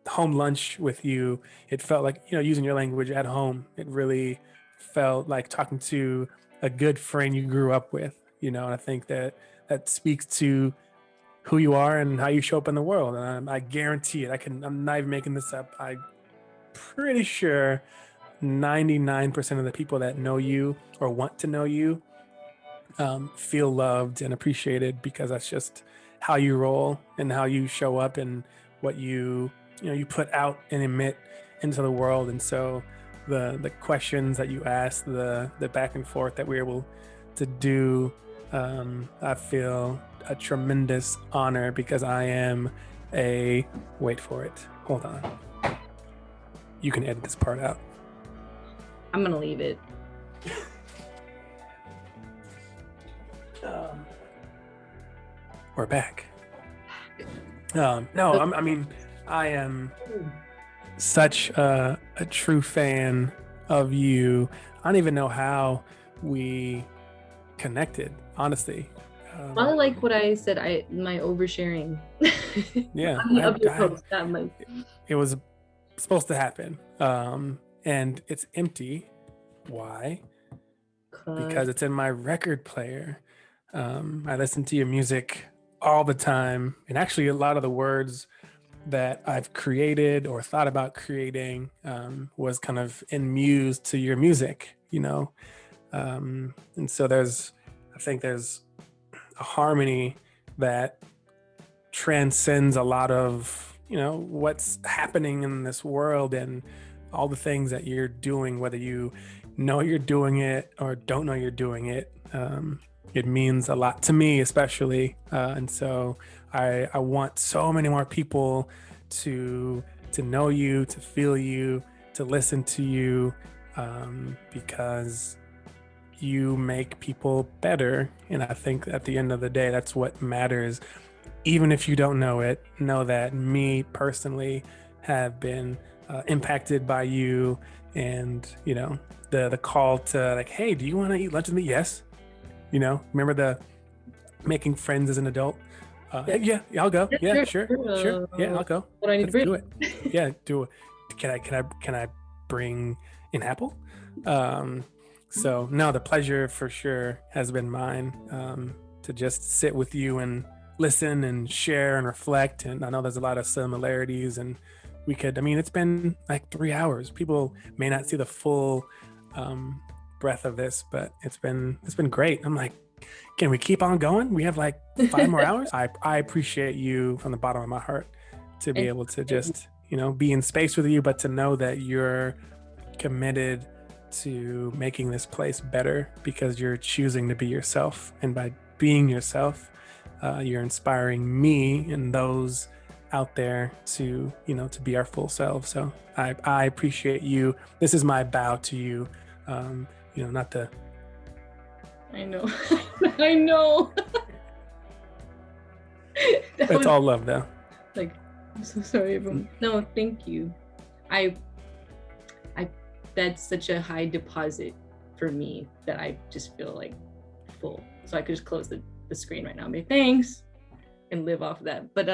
home lunch with you, it felt like using your language at home. It really felt like talking to a good friend you grew up with. And I think that speaks to who you are and how you show up in the world. And I guarantee it. I'm not even making this up. I'm pretty sure 99% of the people that know you or want to know you feel loved and appreciated, because that's just how you roll and how you show up and what you put out and emit into the world. And so the questions that you ask, the back and forth that we're able to do, I feel a tremendous honor, because I am wait for it. Hold on. You can edit this part out. I'm going to leave it. We're back. I am such a true fan of you. I don't even know how we connected, honestly. I like what I said. My oversharing. Yeah, of your post. It was supposed to happen, and it's empty. Why? Because it's in my record player. I listen to your music all the time. And actually, a lot of the words that I've created or thought about creating was kind of in to your music, you know. And so I think there's a harmony that transcends a lot of, you know, what's happening in this world and all the things that you're doing, whether you know you're doing it or don't know you're doing it. It means a lot to me, especially. And so I want so many more people to know you, to feel you, to listen to you, because you make people better. And I think at the end of the day, that's what matters. Even if you don't know it, know that me personally have been impacted by you. And, you know, the call to like, hey, do you want to eat lunch with me? Yes. You know, remember the making friends as an adult? Yeah, I'll go. Yeah, sure. Yeah, I'll go. What I need to bring? Do it. Yeah, do it. Can I bring an apple? So no, the pleasure for sure has been mine, to just sit with you and listen and share and reflect. And I know there's a lot of similarities, and it's been like 3 hours. People may not see the full breadth of this, but it's been great. I'm like, can we keep on going? We have like 5 more hours. I appreciate you from the bottom of my heart to be able to just, you know, be in space with you, but to know that you're committed to making this place better because you're choosing to be yourself. And by being yourself, you're inspiring me and those out there to, you know, to be our full selves. So I appreciate you. This is my bow to you. You know, not to. I know. I know. It's all love though. Like, I'm so sorry, everyone. No, thank you. That's such a high deposit for me that I just feel like full. So I could just close the screen right now and be thanks and live off of that. But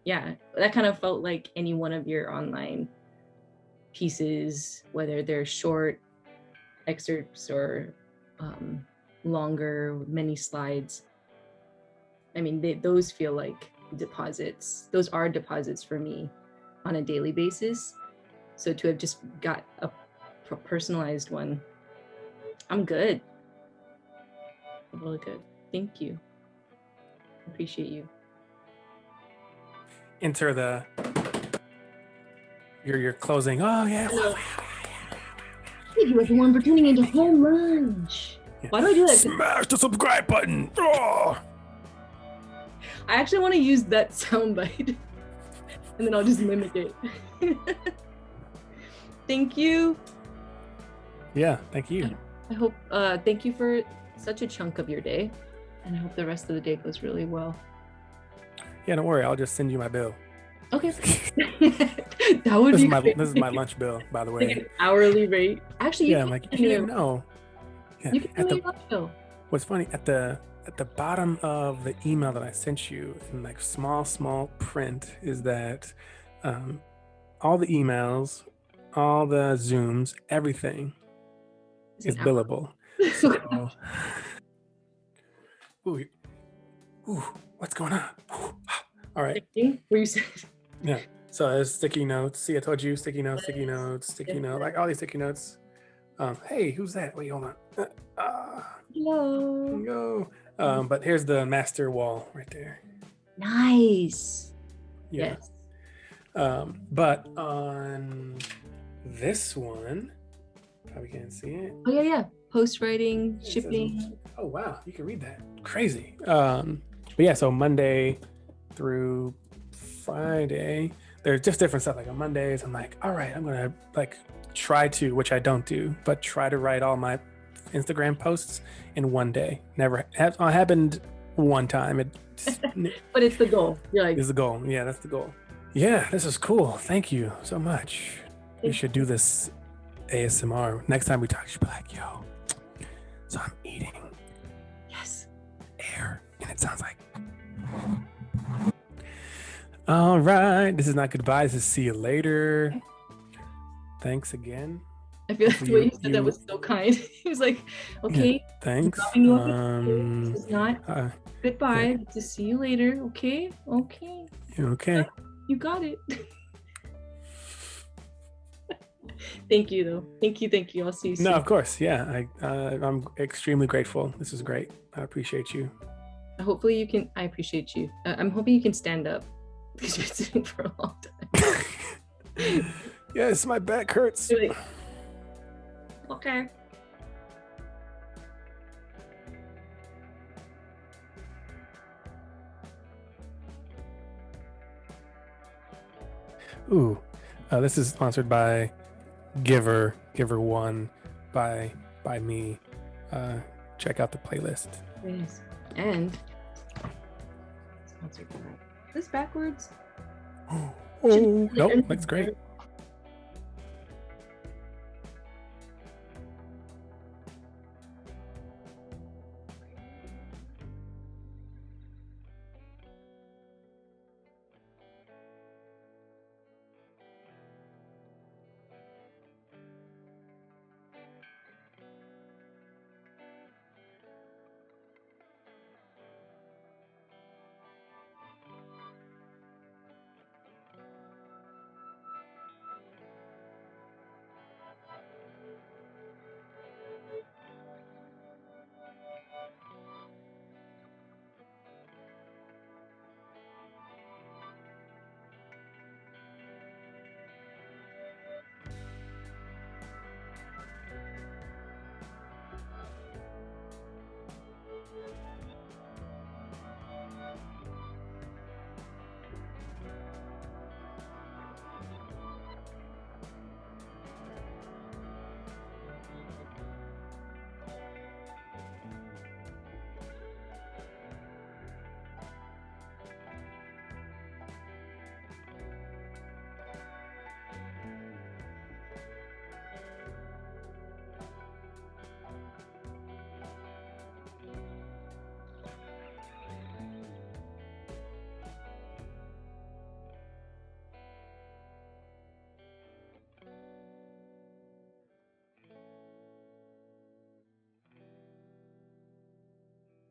yeah, that kind of felt like any one of your online pieces, whether they're short excerpts or longer, many slides. I mean, those feel like deposits. Those are deposits for me on a daily basis. So to have just got a personalized one, I'm good. I'm really good. Thank you. I appreciate you. Enter your closing. Oh yeah. Thank you everyone for tuning into Home Lunch. Yeah. Why do I do that? Smash the subscribe button. Oh. I actually want to use that soundbite and then I'll just mimic it. Thank you. Yeah, thank you. I hope, thank you for such a chunk of your day, and I hope the rest of the day goes really well. Yeah, don't worry, I'll just send you my bill. Okay. That would be great. This is my lunch bill, by the way. Like an hourly rate. Actually, yeah, I'm like, you didn't know. Yeah. You can do your lunch bill. What's funny, at the bottom of the email that I sent you in like small print is that all the emails, all the Zooms, everything is billable. So, ooh, what's going on? All right. Where you said? Yeah. So there's sticky notes. See, I told you, sticky notes, sticky notes, like all these sticky notes. Hey, who's that? Wait, hold on. Hello. But here's the master wall right there. Nice. Yeah. Yes. But on this one, probably can't see it. Oh yeah. Post writing, shipping. Oh wow, you can read that. Crazy. But yeah, so Monday through Friday, there's just different stuff. Like on Mondays, I'm like, all right, I'm gonna like try to, which I don't do, but try to write all my Instagram posts in one day. Never happened one time. But it's the goal. You're like, it's the goal. Yeah, that's the goal. Yeah, this is cool. Thank you so much. We should do this ASMR. Next time we talk, you should be like, yo, so I'm eating. Yes. Air. And it sounds like. All right. This is not goodbye. This is see you later. Thanks again. I feel like the way you said that was so kind. He was like, okay. Yeah, thanks. It's not. Goodbye. To see you later. Okay. Okay. You got it. Thank you, though. Thank you. I'll see you soon. No, of course. Yeah, I'm extremely grateful. This is great. I appreciate you. Hopefully you can. I appreciate you. I'm hoping you can stand up because you've been sitting for a long time. Yes, my back hurts. Okay. Ooh, this is sponsored by Giver 1 by me. Check out the playlist. Yes. And sponsored by this backwards. Oh, nope, that's great.